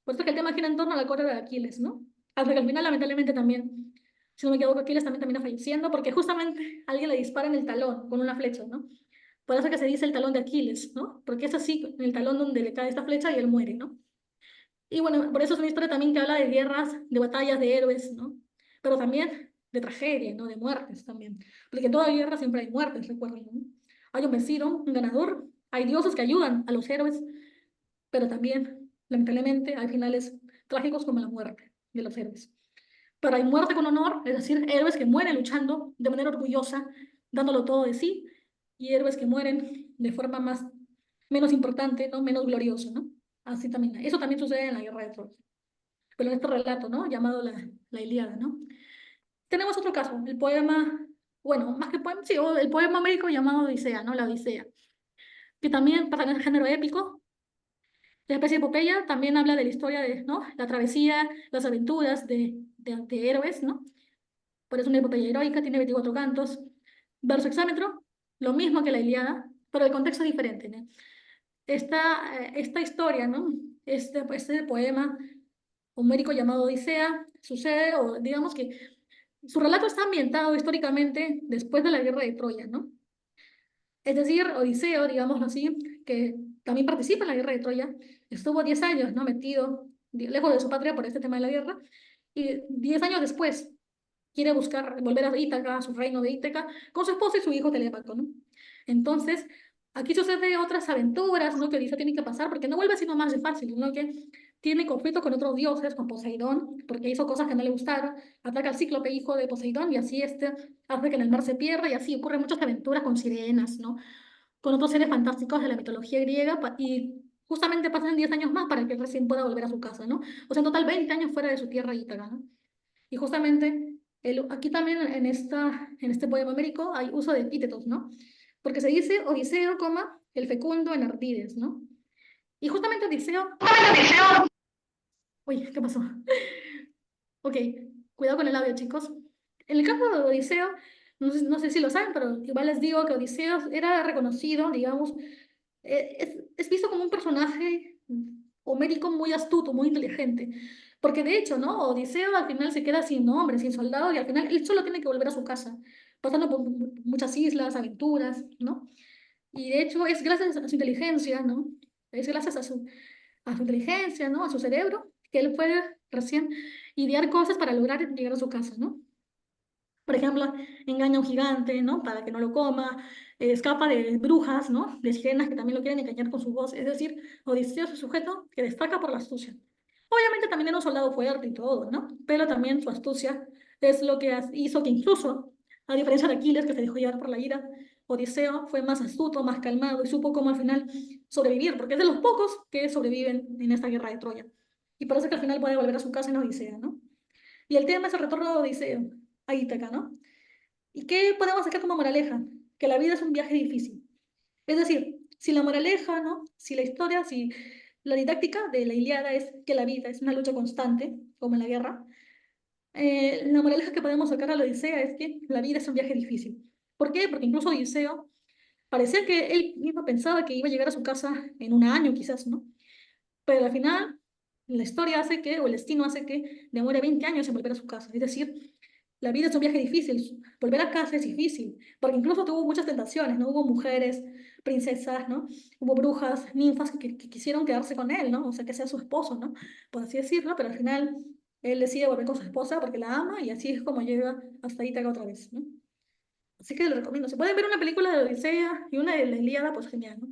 Por eso que el tema gira en torno a la cólera de Aquiles, ¿no? Hasta que al final, lamentablemente, también, si no me equivoco, Aquiles también termina falleciendo porque justamente alguien le dispara en el talón con una flecha, ¿no? Por eso que se dice el talón de Aquiles, ¿no? Porque es así, en el talón donde le cae esta flecha y él muere, ¿no? Y bueno, por eso es una historia también que habla de guerras, de batallas, de héroes, ¿no? Pero también de tragedia, ¿no? De muertes también. Porque en toda guerra siempre hay muertes, recuerden, ¿no? Hay un vencido, un ganador, hay dioses que ayudan a los héroes, pero también, lamentablemente, hay finales trágicos como la muerte de los héroes. Pero hay muerte con honor, es decir, héroes que mueren luchando de manera orgullosa, dándolo todo de sí, y héroes que mueren de forma menos importante, ¿no? Menos gloriosa, ¿no? Así también, eso también sucede en la guerra de Troya. Pero en este relato, ¿no? Llamado la Ilíada, ¿no? Tenemos otro caso, el poema, bueno, más que poema, sí, o el poema homérico llamado Odisea, ¿no? La Odisea, que también pasa en el género épico. La especie de epopeya también habla de la historia de, ¿no? La travesía, las aventuras de héroes, ¿no? Por eso una epopeya heroica, tiene 24 cantos. Verso hexámetro, lo mismo que la Ilíada, pero el contexto es diferente, ¿no? Esta historia, ¿no? Este poema homérico llamado Odisea sucede, o digamos que su relato está ambientado históricamente después de la guerra de Troya, ¿no? Es decir, Odiseo, digámoslo así, que también participa en la guerra de Troya, estuvo 10 años, ¿no? Metido lejos de su patria por este tema de la guerra, y 10 años después quiere volver a Ítaca, a su reino de Ítaca, con su esposa y su hijo Telémaco, ¿no? Entonces, aquí sucede otras aventuras, ¿no? Que Odiseo tiene que pasar, porque no vuelve sino más de fácil, ¿no? Que tiene conflictos con otros dioses, con Poseidón, porque hizo cosas que no le gustaron, ataca al cíclope hijo de Poseidón, y así hace que en el mar se pierda, y así ocurren muchas aventuras con sirenas, ¿no? Con otros seres fantásticos de la mitología griega, y justamente pasan 10 años más para que él recién pueda volver a su casa, ¿no? O sea, en total 20 años fuera de su tierra Ítaca, ¿no? Y justamente aquí también en este poema homérico hay uso de epítetos, ¿no? Porque se dice Odiseo, el fecundo en Artides, ¿no? Y justamente Odiseo... Uy, ¿qué pasó? Ok, cuidado con el audio, chicos. En el caso de Odiseo, no sé si lo saben, pero igual les digo que Odiseo era reconocido, digamos, es visto como un personaje o médico muy astuto, muy inteligente. Porque de hecho, ¿no? Odiseo al final se queda sin hombre, sin soldado, y al final él solo tiene que volver a su casa, pasando por muchas islas, aventuras, ¿no? Y de hecho es gracias a su inteligencia, ¿no? Es gracias a su inteligencia, ¿no? A su cerebro, que él puede recién idear cosas para lograr llegar a su casa, ¿no? Por ejemplo, engaña a un gigante, ¿no? Para que no lo coma, escapa de brujas, ¿no? De sirenas que también lo quieren engañar con su voz. Es decir, Odiseo es un sujeto que destaca por la astucia. Obviamente también era un soldado fuerte y todo, ¿no? Pero también su astucia es lo que hizo que incluso, a diferencia de Aquiles, que se dejó llevar por la ira, Odiseo fue más astuto, más calmado y supo cómo al final sobrevivir, porque es de los pocos que sobreviven en esta guerra de Troya. Y por eso es que al final puede volver a su casa en Odisea, ¿no? Y el tema es el retorno de Odiseo a Ítaca, ¿no? ¿Y qué podemos sacar como moraleja? Que la vida es un viaje difícil. Es decir, si la moraleja, ¿no? Si la historia, si la didáctica de la Ilíada es que la vida es una lucha constante, como en la guerra, la moraleja que podemos sacar a la Odisea es que la vida es un viaje difícil. ¿Por qué? Porque incluso Odiseo parecía que él mismo pensaba que iba a llegar a su casa en un año, quizás, ¿no? Pero al final, la historia hace que, o el destino hace que demore 20 años en volver a su casa. Es decir, la vida es un viaje difícil. Volver a casa es difícil, porque incluso tuvo muchas tentaciones, ¿no? Hubo mujeres, princesas, ¿no? Hubo brujas, ninfas que quisieron quedarse con él, ¿no? O sea, que sea su esposo, ¿no? Por así decirlo, pero al final él decide volver con su esposa porque la ama y así es como llega hasta Ítaca otra vez, ¿no? Así que les recomiendo. Si pueden ver una película de Odisea y una de la Ilíada, pues genial, ¿no?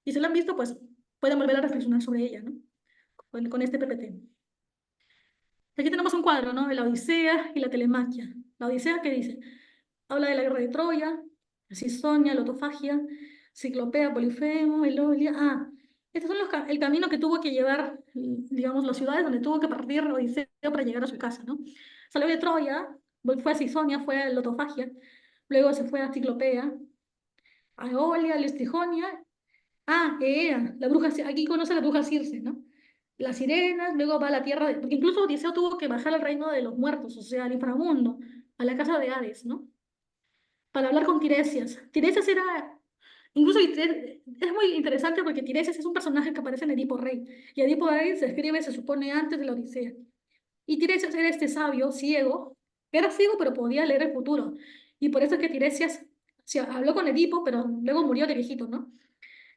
Y si la han visto, pues pueden volver a reflexionar sobre ella, ¿no? Con este PPT. Aquí tenemos un cuadro, ¿no? De la Odisea y la Telemaquia. La Odisea, ¿qué dice? Habla de la guerra de Troya, Cisonia, Lotofagia, Ciclopea, Polifemo, Elolia. Ah, estos son el camino que tuvo que llevar, digamos, las ciudades donde tuvo que partir Odiseo para llegar a su casa, ¿no? Salió de Troya, fue a Cisonia, fue a Lotofagia, luego se fue a Ciclopea, a Eolia, a Listrijonia. Ah, Ea, la bruja, aquí conoce a la bruja Circe, ¿no? Las sirenas, luego va a la tierra, porque incluso Odiseo tuvo que bajar al reino de los muertos, o sea, al inframundo, a la casa de Hades, ¿no? Para hablar con Tiresias. Tiresias era, incluso es muy interesante porque Tiresias es un personaje que aparece en Edipo Rey, y Edipo Rey se escribe, se supone, antes de la Odisea. Y Tiresias era este sabio, ciego, era ciego pero podía leer el futuro, y por eso es que Tiresias habló con Edipo, pero luego murió de viejito, ¿no?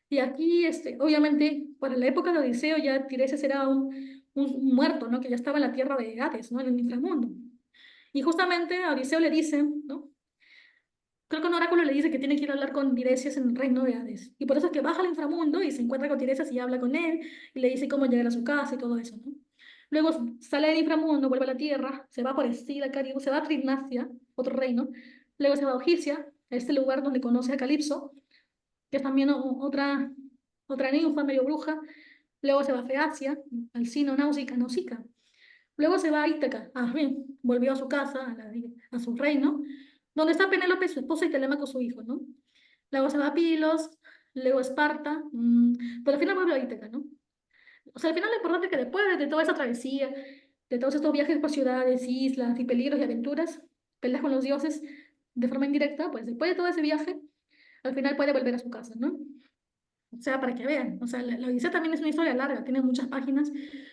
Y aquí, obviamente, para la época de Odiseo ya Tiresias era un muerto, ¿no? Que ya estaba en la tierra de Hades, ¿no? En el inframundo. Y justamente a Odiseo le dicen, ¿no? Creo que un oráculo le dice que tiene que ir a hablar con Tiresias en el reino de Hades. Y por eso es que baja al inframundo y se encuentra con Tiresias y habla con él y le dice cómo llegar a su casa y todo eso, ¿no? Luego sale del inframundo, vuelve a la tierra, se va por Escila, Caribe, se va a Trignacia, otro reino. Luego se va a Oficia, a este lugar donde conoce a Calipso, que es también otra ninfa medio bruja. Luego se va a Feacia, Alcino, Náusica, Nausicaa. Luego se va a Ítaca. Ah, bien, volvió a su casa, a su reino, donde está Penélope, su esposa, y Telémaco, su hijo, ¿no? Luego se va a Pilos, luego a Esparta, pero al final vuelve a Ítaca, ¿no? O sea, al final lo importante es que después de toda esa travesía, de todos estos viajes por ciudades, islas y peligros y aventuras, peleas con los dioses de forma indirecta, pues después de todo ese viaje, al final puede volver a su casa, ¿no? O sea, para que vean, o sea, la Odisea también es una historia larga, tiene muchas páginas,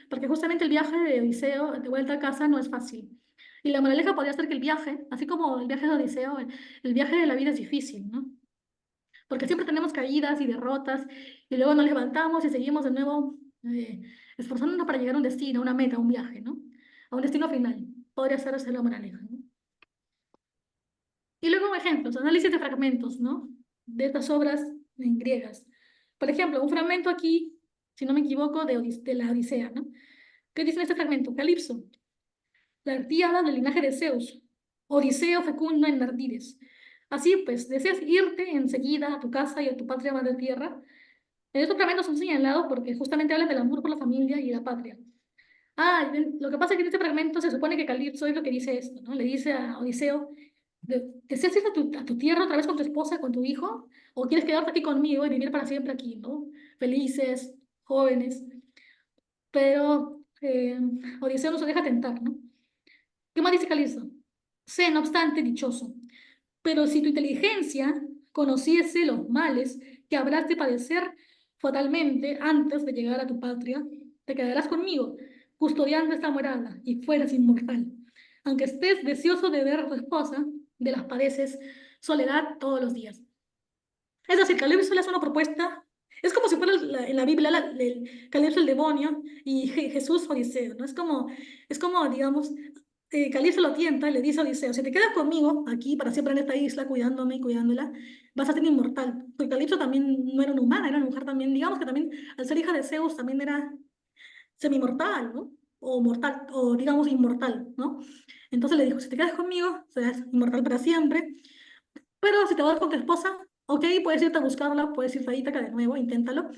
porque justamente el viaje de Odiseo de vuelta a casa no es fácil. Y la moraleja podría ser que el viaje, así como el viaje de Odiseo, el viaje de la vida es difícil, ¿no? Porque siempre tenemos caídas y derrotas, y luego nos levantamos y seguimos de nuevo eh, esforzándonos para llegar a un destino, a una meta, a un viaje, ¿no? A un destino final. Podría ser esa la moraleja, ¿no? Y luego ejemplos, análisis de fragmentos, ¿no? De estas obras en griegas. Por ejemplo, un fragmento aquí, si no me equivoco, de la Odisea, ¿no? ¿Qué dice en este fragmento? Calipso, la artíada del linaje de Zeus, Odiseo fecundo en Nardides. Así pues, deseas irte enseguida a tu casa y a tu patria madre tierra. En estos fragmentos son señalados porque justamente hablan del amor por la familia y la patria. Ah, lo que pasa es que en este fragmento se supone que Calipso es lo que dice esto, ¿no? Le dice a Odiseo, ¿deseas ir a tu tierra otra vez con tu esposa, con tu hijo? ¿O quieres quedarte aquí conmigo y vivir para siempre aquí, ¿no? Felices, jóvenes. Pero Odiseo no se deja tentar, ¿no? ¿Qué más dice Calipso? Sé, no obstante, dichoso. Pero si tu inteligencia conociese los males que habrás de padecer fatalmente antes de llegar a tu patria, te quedarás conmigo, custodiando esta morada, y fueras inmortal. Aunque estés deseoso de ver a tu esposa, de las padeces soledad todos los días. Es decir, Calipso le hace una propuesta, es como si fuera en la Biblia el Calipso el demonio y Jesús Odiseo, ¿no? Es como digamos, Calipso lo tienta y le dice a Odiseo, si te quedas conmigo aquí para siempre en esta isla, cuidándome y cuidándola, vas a ser inmortal. Porque Calipso también no era una humana, era una mujer también, digamos que también, al ser hija de Zeus, también era semi-mortal, ¿no? O mortal, o digamos inmortal, ¿no? Entonces le dijo, si te quedas conmigo, serás inmortal para siempre. Pero si te vas con tu esposa, ok, puedes irte a buscarla, puedes irte a Ítaca de nuevo, inténtalo,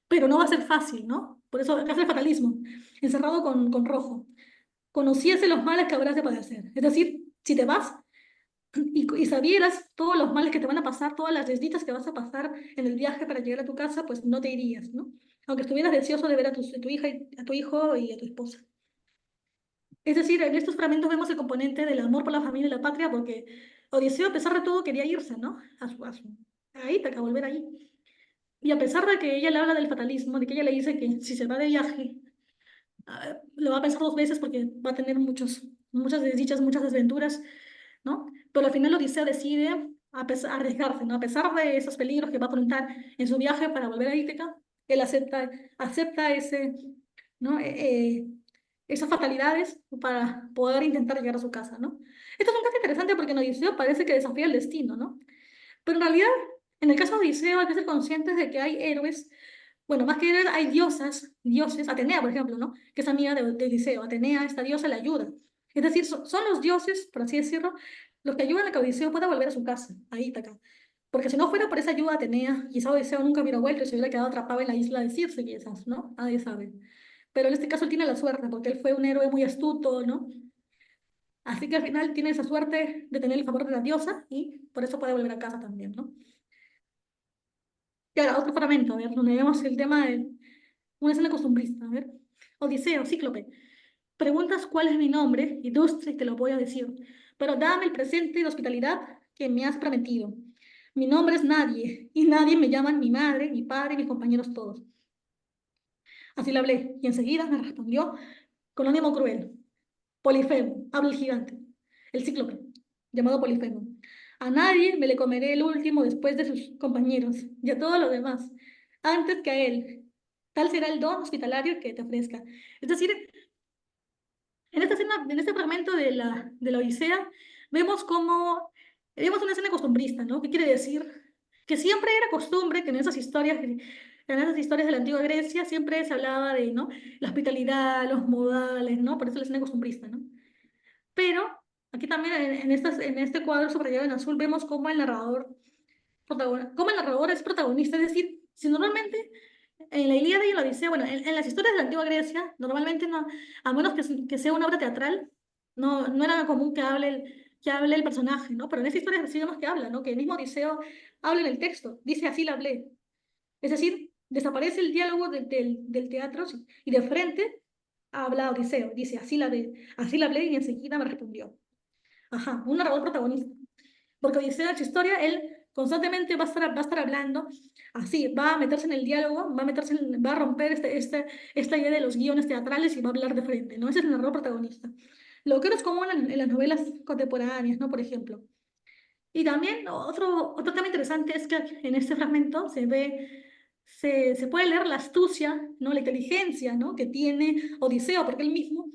pero no va a ser fácil, ¿no? Por eso hace el fatalismo, encerrado con rojo. Conociese los males que habrás de padecer. Es decir, si te vas y sabieras todos los males que te van a pasar, todas las desdichas que vas a pasar en el viaje para llegar a tu casa, pues no te irías, ¿no? Aunque estuvieras deseoso de ver a tu hija, a tu hijo y a tu esposa. Es decir, en estos fragmentos vemos el componente del amor por la familia y la patria, porque Odiseo, a pesar de todo, quería irse, ¿no? A Ítaca, a volver ahí. Y a pesar de que ella le habla del fatalismo, de que ella le dice que si se va de viaje, lo va a pensar dos veces porque va a tener muchas desdichas, muchas desventuras, ¿no? Pero al final Odiseo decide arriesgarse, ¿no? A pesar de esos peligros que va a afrontar en su viaje para volver a Ítaca, él acepta ¿no? Esas fatalidades para poder intentar llegar a su casa, ¿no? Esto es un caso interesante porque en Odiseo parece que desafía el destino, ¿no? Pero en realidad, en el caso de Odiseo hay que ser conscientes de que hay héroes, bueno, más que héroes, hay dioses, Atenea, por ejemplo, ¿no? Que es amiga de Odiseo. Atenea, esta diosa, le ayuda. Es decir, son los dioses, por así decirlo, los que ayudan a que Odiseo pueda volver a su casa, a Ítaca. Porque si no fuera por esa ayuda de Atenea, quizá Odiseo nunca hubiera vuelto y se hubiera quedado atrapado en la isla de Circe, quizás, ¿no? Nadie sabe. Pero en este caso él tiene la suerte, porque él fue un héroe muy astuto, ¿no? Así que al final tiene esa suerte de tener el favor de la diosa y por eso puede volver a casa también, ¿no? Y ahora, otro fragmento, a ver, donde vemos el tema de una escena costumbrista, a ver. Odiseo, Cíclope, preguntas cuál es mi nombre y te lo voy a decir, pero dame el presente de hospitalidad que me has prometido. Mi nombre es nadie, y nadie me llaman mi madre, mi padre, mis compañeros todos. Así le hablé, y enseguida me respondió con ánimo cruel. Polifemo, habla el gigante, el cíclope, llamado Polifemo. A nadie me le comeré el último después de sus compañeros, y a todos los demás, antes que a él. Tal será el don hospitalario que te ofrezca. Es decir, en esta escena, en este fragmento de la Odisea, vemos una escena costumbrista, ¿no? ¿Qué quiere decir? Que siempre era costumbre que en esas historias de la antigua Grecia, siempre se hablaba de, ¿no? La hospitalidad, los modales, ¿no? Por eso la escena costumbrista, ¿no? Pero aquí también en este cuadro subrayado en azul vemos cómo el narrador es protagonista. Es decir, si normalmente en la Ilíada y en la Odisea, bueno, en las historias de la antigua Grecia, normalmente no, a menos que sea una obra teatral, no era común que hable el personaje, ¿no? Pero en esta historia sí vemos que habla, ¿no? Que el mismo Odiseo habla en el texto, dice así la hablé. Es decir, desaparece el diálogo del teatro y de frente habla Odiseo, dice así la hablé y enseguida me respondió. Ajá, un narrador protagonista. Porque Odiseo en su historia, él constantemente va a estar hablando así, va a meterse en el diálogo, va a romper esta idea de los guiones teatrales y va a hablar de frente, ¿no? Ese es el narrador protagonista. Lo que no es común en las novelas contemporáneas, ¿no? Por ejemplo. Y también otro tema interesante es que en este fragmento se puede leer la astucia, ¿no? La inteligencia, ¿no? Que tiene Odiseo, porque él mismo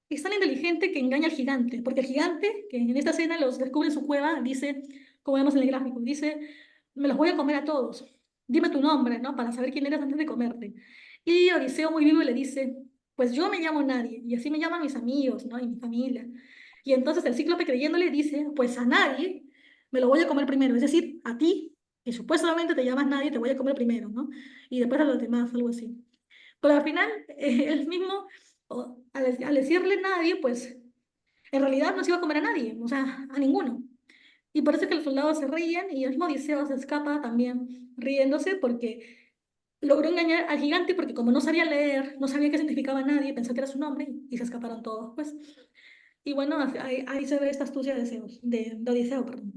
es tan inteligente que engaña al gigante, porque el gigante, que en esta escena los descubre en su cueva, dice, como vemos en el gráfico, dice, me los voy a comer a todos, dime tu nombre, ¿no? Para saber quién eres antes de comerte. Y Odiseo muy vivo le dice, pues yo me llamo nadie, y así me llaman mis amigos, ¿no? Y mi familia. Y entonces el cíclope creyéndole dice, pues a nadie me lo voy a comer primero, es decir, a ti, que supuestamente te llamas nadie, te voy a comer primero, ¿no? Y después a los demás, algo así. Pero al final, él mismo, al decirle nadie, pues en realidad no se iba a comer a nadie, o sea, a ninguno. Y por eso es que los soldados se ríen y el mismo Odiseo se escapa también riéndose porque logró engañar al gigante porque como no sabía leer, no sabía qué significaba nadie, pensó que era su nombre y se escaparon todos, pues. Y bueno, ahí se ve esta astucia de Odiseo, perdón.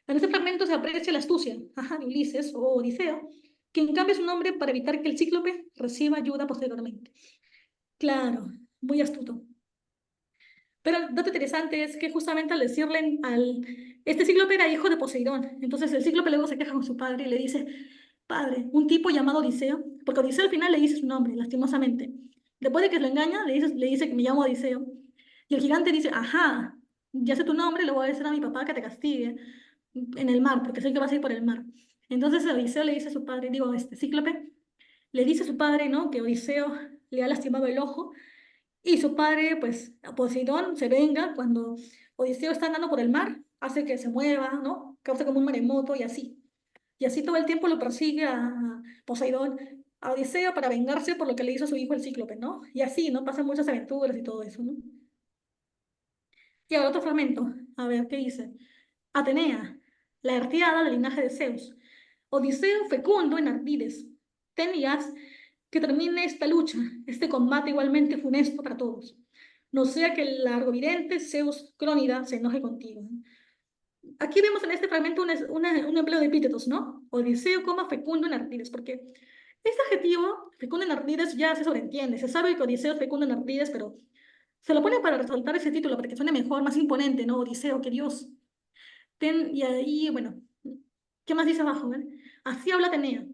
En este fragmento se aprecia la astucia, ajá, de Ulises o Odiseo, quien cambia su nombre para evitar que el cíclope reciba ayuda posteriormente. Claro, muy astuto. Pero el dato interesante es que justamente al decirle este cíclope era hijo de Poseidón. Entonces el cíclope luego se queja con su padre y le dice, padre, un tipo llamado Odiseo, porque Odiseo al final le dice su nombre, lastimosamente. Después de que lo engaña, le dice que me llamo Odiseo. Y el gigante dice, ajá, ya sé tu nombre, le voy a decir a mi papá que te castigue en el mar, porque sé que vas a ir por el mar. Entonces Odiseo le dice a su padre, digo, este cíclope, le dice a su padre, ¿no? Que Odiseo le ha lastimado el ojo y su padre, pues, Poseidón, se venga cuando Odiseo está andando por el mar, hace que se mueva, ¿no? Causa como un maremoto y así. Y así todo el tiempo lo persigue a Poseidón, a Odiseo para vengarse por lo que le hizo a su hijo el Cíclope, ¿no? Y así, ¿no? Pasan muchas aventuras y todo eso, ¿no? Y ahora otro fragmento. A ver, ¿qué dice? Atenea, la artiada del linaje de Zeus. Odiseo fecundo en Arpides. Tenías que termine esta lucha, este combate igualmente funesto para todos. No sea que el largovidente Zeus Crónida se enoje contigo. Aquí vemos en este fragmento un empleo de epítetos, ¿no? Odiseo, fecundo en Arpides, porque este adjetivo, fecundo en Arpides, ya se sobreentiende. Se sabe que Odiseo es fecundo en Arpides, pero se lo ponen para resaltar ese título, para que suene mejor, más imponente, ¿no? Odiseo, que Dios. Y ahí, bueno, ¿qué más dice abajo? ¿Ven? Así habla Atenea.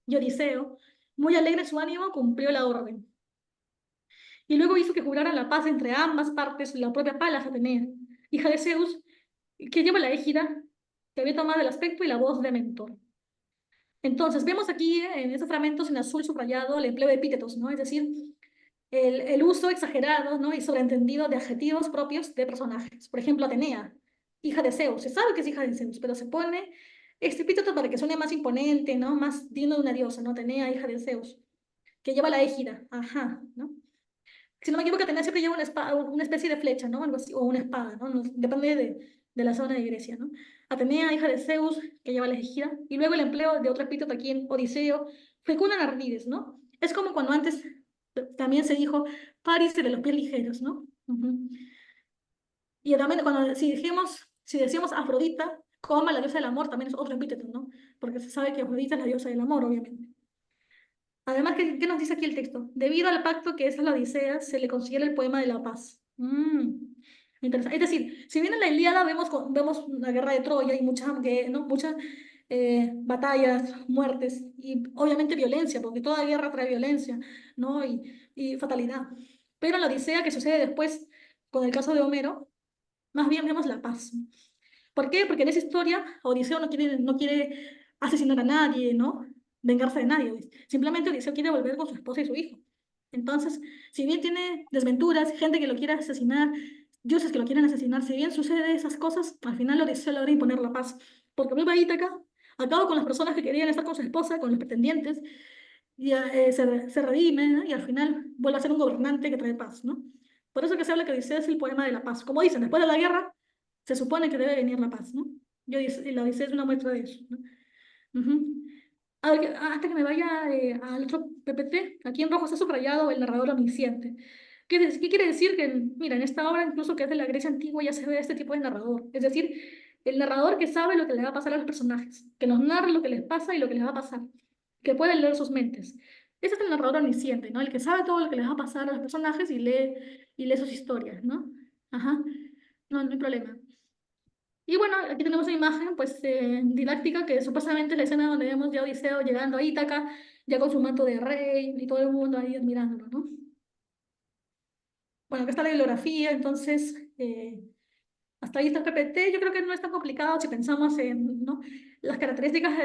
Y Odiseo, muy alegre en su ánimo, cumplió la orden. Y luego hizo que juraran la paz entre ambas partes, la propia Palas Atenea, hija de Zeus, que lleva la égida, que había tomado el aspecto y la voz de Mentor. Entonces, vemos aquí en esos fragmentos en azul subrayado el empleo de epítetos, ¿no? Es decir, el uso exagerado, ¿no? Y sobreentendido de adjetivos propios de personajes. Por ejemplo, Atenea, hija de Zeus. Se sabe que es hija de Zeus, pero se pone este epíteto para que suene más imponente, ¿no? Más digno de una diosa, ¿no? Atenea, hija de Zeus, que lleva la égida. Ajá, ¿no? Si no me equivoco, Atenea siempre lleva una, espada, una especie de flecha, ¿no? Algo así, o una espada, ¿no? Depende de la zona de Grecia, ¿no? Atenea, hija de Zeus, que lleva la égida. Y luego el empleo de otro epíteto aquí en Odiseo, fecunda en Ardides, ¿no? Es como cuando antes también se dijo Paris de los pies ligeros, ¿no? Y también cuando, si decimos Afrodita, coma la diosa del amor, también es otro epíteto, ¿no? Porque se sabe que Afrodita es la diosa del amor, obviamente. Además, ¿qué nos dice aquí el texto? Debido al pacto que es la Odisea, se le considera el poema de la paz. Interesante. Es decir, si bien en la Ilíada vemos una guerra de Troya y muchas batallas, muertes y obviamente violencia, porque toda guerra trae violencia, ¿no? Y fatalidad. Pero en la Odisea, que sucede después con el caso de Homero, más bien vemos la paz. ¿Por qué? Porque en esa historia Odiseo no quiere asesinar a nadie, ¿no? Vengarse de nadie. Simplemente Odiseo quiere volver con su esposa y su hijo. Entonces, si bien tiene desventuras, gente que lo quiere asesinar, dioses que lo quieren asesinar, si bien sucede esas cosas, al final Odiseo logra imponer la paz. Porque vuelve a Ítaca, acaba con las personas que querían estar con su esposa, con los pretendientes, y se redime, ¿no? Y al final vuelve a ser un gobernante que trae paz, ¿no? Por eso que se habla que Odisea es el poema de la paz. Como dicen, después de la guerra se supone que debe venir la paz, ¿no? Y la Odisea es una muestra de eso, ¿no? Ujú. A ver, antes que me vaya al otro PPT, aquí en rojo está subrayado el narrador omnisciente. ¿Qué quiere decir? Que, mira, en esta obra, incluso que es de la Grecia antigua, ya se ve este tipo de narrador. Es decir, el narrador que sabe lo que le va a pasar a los personajes, que nos narra lo que les pasa y lo que les va a pasar, que puede leer sus mentes. Ese es el narrador omnisciente, ¿no? El que sabe todo lo que les va a pasar a los personajes y lee sus historias, ¿no? Ajá. No hay problema. Y bueno, aquí tenemos una imagen pues didáctica que supuestamente es la escena donde vemos ya a Odiseo llegando a Ítaca, ya con su manto de rey y todo el mundo ahí admirándolo, ¿no? Bueno, acá está la bibliografía, entonces hasta ahí está el PPT. Yo creo que no es tan complicado si pensamos en, ¿no? Las características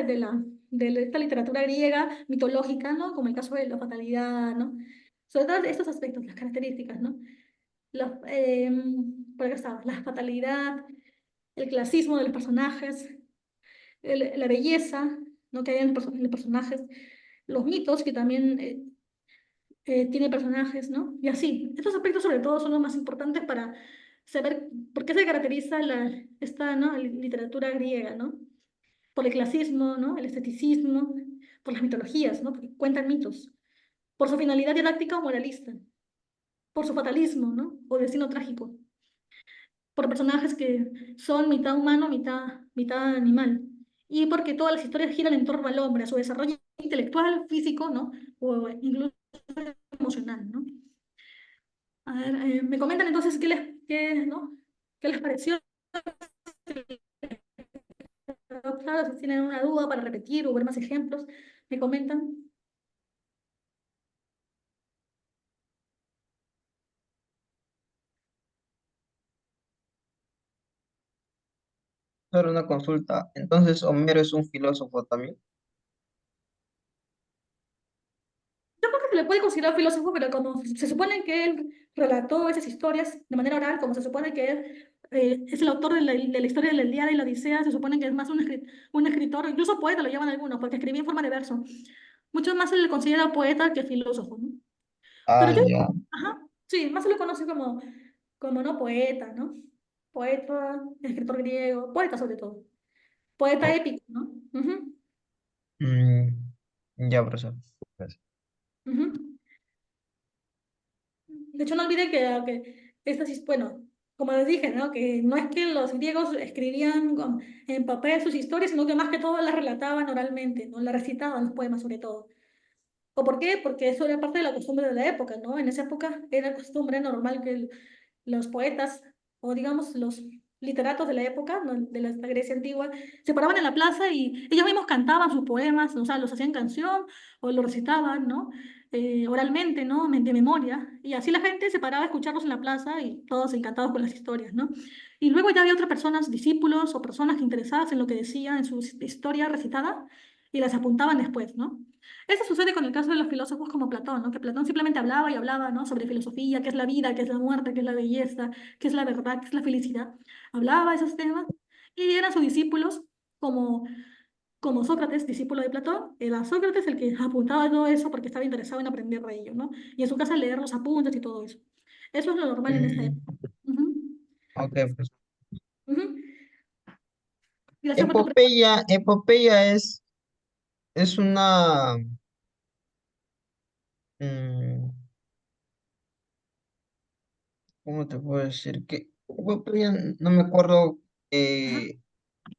de esta literatura griega mitológica, ¿no? Como el caso de la fatalidad, ¿no? Sobre todo estos aspectos, las características, ¿no? Los, por acá está, la fatalidad, el clasismo de los personajes, la belleza, ¿no? Que hay en los personajes, los mitos que también tiene personajes, ¿no? Y así. Estos aspectos sobre todo son los más importantes para saber por qué se caracteriza esta, ¿no? literatura griega, ¿no? Por el clasismo, ¿no? El esteticismo, por las mitologías, ¿no? Porque cuentan mitos, por su finalidad didáctica o moralista, por su fatalismo, ¿no? O destino trágico, por personajes que son mitad humano, mitad animal. Y porque todas las historias giran en torno al hombre, a su desarrollo intelectual, físico, ¿no? O incluso emocional, ¿no? ver, me comentan entonces ¿no? ¿Qué les pareció? Claro, si tienen una duda para repetir o ver más ejemplos, me comentan. Solo una consulta. Entonces, ¿Homero es un filósofo también? Yo creo que se le puede considerar filósofo, pero como se supone que él relató esas historias de manera oral, como se supone que él es el autor de la historia de la Ilíada y la Odisea, se supone que es más un escritor, incluso poeta lo llaman algunos, porque escribía en forma de verso. Mucho más se le considera poeta que filósofo, ¿no? Pero Ah, yo, ya. ajá, sí, más se le conoce como no poeta, ¿no? Poeta, escritor griego, poeta sobre todo. Poeta Oh, épico, ¿no? Ujú, mm, ya, profesor. Gracias. ujú. De hecho, no olvide que bueno, como les dije, ¿no? Que no es que los griegos escribían en papel sus historias, sino que más que todo las relataban oralmente, ¿no? Las recitaban los poemas sobre todo. ¿O por qué? Porque eso era parte de la costumbre de la época, ¿no? En esa época era costumbre normal que los poetas, o digamos los literatos de la época, ¿no? De la Grecia antigua, se paraban en la plaza y ellos mismos cantaban sus poemas, o sea, los hacían canción o los recitaban, ¿no? Oralmente, ¿no? De memoria. Y así la gente se paraba a escucharlos en la plaza y todos encantados con las historias, ¿no? Y luego ya había otras personas, discípulos o personas que interesadas en lo que decía en su historia recitada y las apuntaban después, ¿no? Eso sucede con el caso de los filósofos como Platón, ¿no? Que Platón simplemente hablaba y hablaba, ¿no? Sobre filosofía, qué es la vida, qué es la muerte, qué es la belleza, qué es la verdad, qué es la felicidad. Hablaba de esos temas y eran sus discípulos como, como Sócrates, discípulo de Platón. Era Sócrates el que apuntaba todo eso porque estaba interesado en aprender de ello, ¿no? Y en su casa leer los apuntes y todo eso. Eso es lo normal en esta época. Mm, Ujú, ok, pues. ujú. Gracias por tu pregunta. Epopeya es una, mm, ¿cómo te puedo decir? Que epopeya, no me acuerdo, Ajá.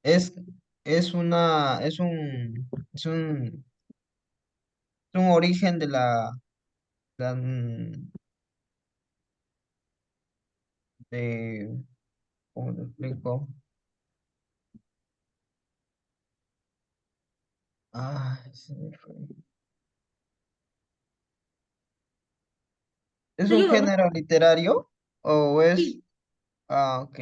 es, es un origen de de, ¿cómo te explico? Ah, se me fue. ¿Es Te un ayudo, ¿no? género literario o es? Sí. Ah, ok.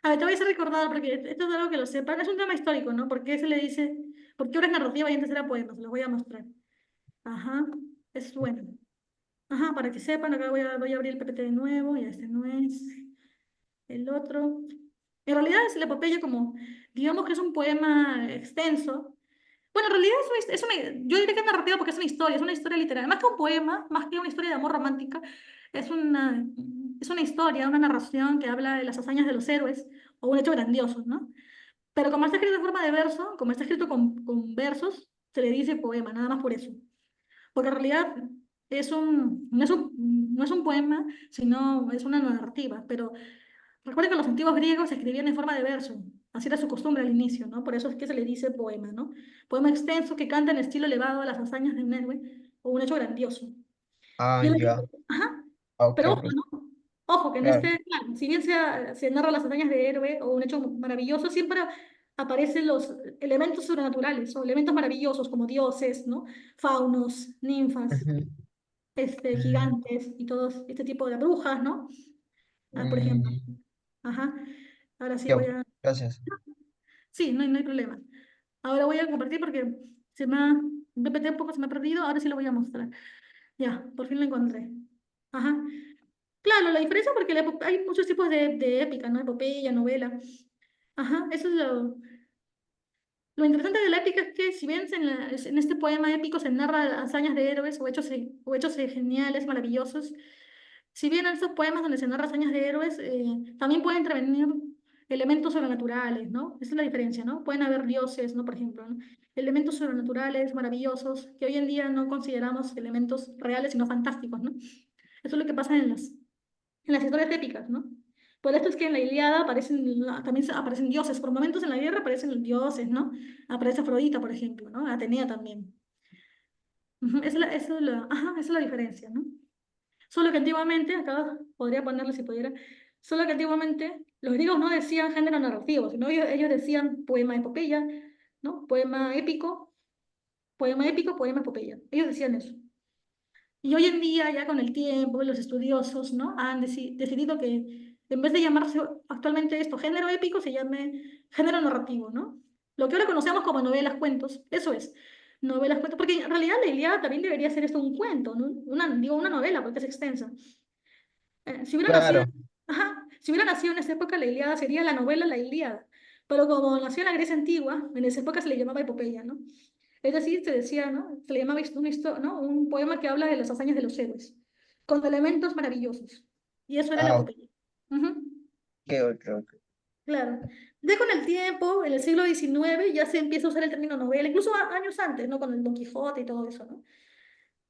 A ver, te voy a hacer recordar, porque esto es algo que lo sepan. Es un tema histórico, ¿no? ¿Por qué se le dice? ¿Por qué ahora es narrativa y antes era poema? Se los voy a mostrar. Ajá, es bueno. Ajá, para que sepan, acá voy a abrir el PPT de nuevo, ya este no es. El otro. En realidad es la epopeya como, digamos que es un poema extenso. Bueno, en realidad yo diría que es narrativa porque es una historia literaria. Más que un poema, más que una historia de amor romántica, es una, es una historia, una narración que habla de las hazañas de los héroes o un hecho grandioso, ¿no? Pero como está escrito en forma de verso, como está escrito con versos, se le dice poema, nada más por eso. Porque en realidad no es un poema, sino es una narrativa. Pero recuerden que los antiguos griegos escribían en forma de verso. Así era su costumbre al inicio, ¿no? Por eso es que se le dice poema, ¿no? Poema extenso que canta en estilo elevado a las hazañas de un héroe o un hecho grandioso. Ah, Y el ya. ajá, Ok, pero ojo, pues, ¿no? Ojo, que en claro. claro, si bien se narra las hazañas de héroe o un hecho maravilloso, siempre aparecen los elementos sobrenaturales o elementos maravillosos como dioses, ¿no? Faunos, ninfas, Ujú. Mm, gigantes y todo este tipo de brujas, ¿no? Ah, por ejemplo. mm, Ajá. Ahora sí ya, voy pues, a... gracias. Sí, no hay problema. Ahora voy a compartir porque un PPT un poco se me ha perdido, ahora sí lo voy a mostrar. Ya, por fin lo encontré. Ajá. Claro, la diferencia porque hay muchos tipos de épica, ¿no? Epopeya, novela. Ajá, eso es lo interesante de la épica es que si bien en este poema épico se narra hazañas de héroes o hechos geniales, maravillosos, si bien en estos poemas donde se narra hazañas de héroes, también pueden intervenir elementos sobrenaturales, ¿no? Esa es la diferencia, ¿no? Pueden haber dioses, ¿no? Por ejemplo, ¿no? Elementos sobrenaturales, maravillosos, que hoy en día no consideramos elementos reales, sino fantásticos, ¿no? Eso es lo que pasa en las historias épicas, ¿no? Por esto es que en la Ilíada también aparecen dioses. Por momentos en la guerra aparecen los dioses, ¿no? Aparece Afrodita, por ejemplo, ¿no? Atenea también. Ujú, esa es la diferencia, ¿no? Solo que antiguamente, acá podría ponerle si pudiera, solo que antiguamente los griegos no decían género narrativo, sino ellos decían poema epopeya, ¿no? Poema épico, poema epopeya. Ellos decían eso. Y hoy en día, ya con el tiempo, los estudiosos, ¿no? Han decidido que en vez de llamarse actualmente esto género épico, se llame género narrativo, ¿no? Lo que ahora conocemos como novelas, cuentos, eso es, novelas, cuentos, porque en realidad la Ilíada también debería ser esto un cuento, ¿no? Digo, una novela, porque es extensa. Si hubiera nacido, Claro, ajá, si hubiera nacido en esa época, la Ilíada sería la novela La Ilíada. Pero como nació en la Grecia antigua, en esa época se le llamaba epopeya, ¿no? Es decir, se decía, ¿no? Se le llamaba ¿no? Un poema que habla de las hazañas de los héroes, con elementos maravillosos. Y eso era la ah, epopeya. Ujú, ok, ok, ok. claro. Ya con el tiempo, en el siglo XIX, ya se empieza a usar el término novela, incluso años antes, ¿no? Con el Don Quijote y todo eso, ¿no?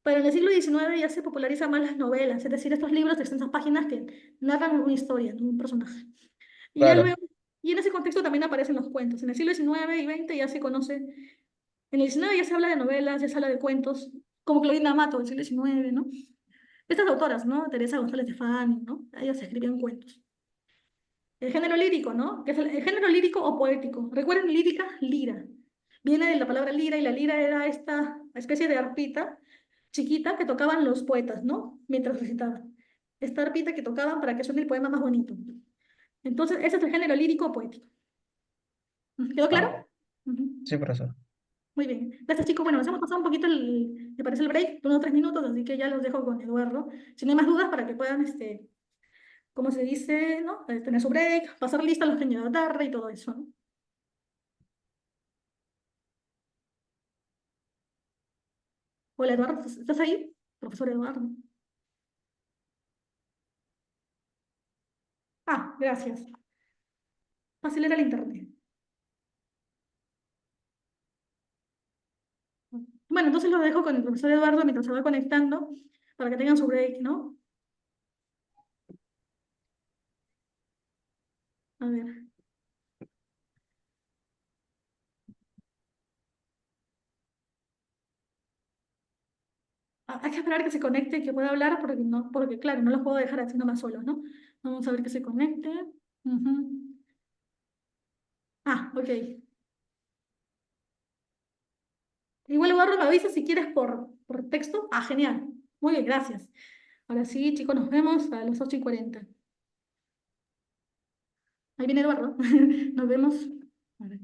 Pero en el siglo XIX ya se popularizan más las novelas, es decir, estos libros de extensas páginas que narran una historia, ¿no? Un personaje. Y ya Claro, luego, y en ese contexto también aparecen los cuentos. En el siglo XIX y XX ya se conoce, en el XIX ya se habla de novelas, ya se habla de cuentos, como Clorinda Amato del siglo XIX, ¿no? Estas autoras, ¿no? Teresa González de Fani, ¿no? Ellas escribían cuentos. El género lírico, ¿no? Que es el género lírico o poético. Recuerden, lírica, lira. Viene de la palabra lira y la lira era esta especie de arpita chiquita que tocaban los poetas, ¿no? Mientras recitaban. Esta arpita que tocaban para que suene el poema más bonito. Entonces, ese es el género lírico o poético. ¿Quedó ah, claro? Ujú. sí, profesor. Muy bien. Gracias, chicos. Bueno, nos hemos pasado un poquito me parece el break, unos 3 minutos, así que ya los dejo con Eduardo. Si no hay más dudas, para que puedan, como se dice, ¿no? Tener su break, pasar lista a los que han llegado tarde y todo eso, ¿no? Hola, Eduardo, ¿estás ahí? Profesor Eduardo. Ah, gracias. Fácil era el internet. Bueno, entonces lo dejo con el profesor Eduardo mientras se va conectando para que tengan su break, ¿no? A ver. Hay que esperar que se conecte y que pueda hablar porque no, porque claro, no los puedo dejar así nomás solos, ¿no? Vamos a ver que se conecte. Ujú. Ah, ok. Igual Eduardo me avisa si quieres por texto. Ah, genial. Muy bien, gracias. Ahora sí, chicos, nos vemos a las 8:40. Ahí viene Eduardo. Nos vemos. A ver.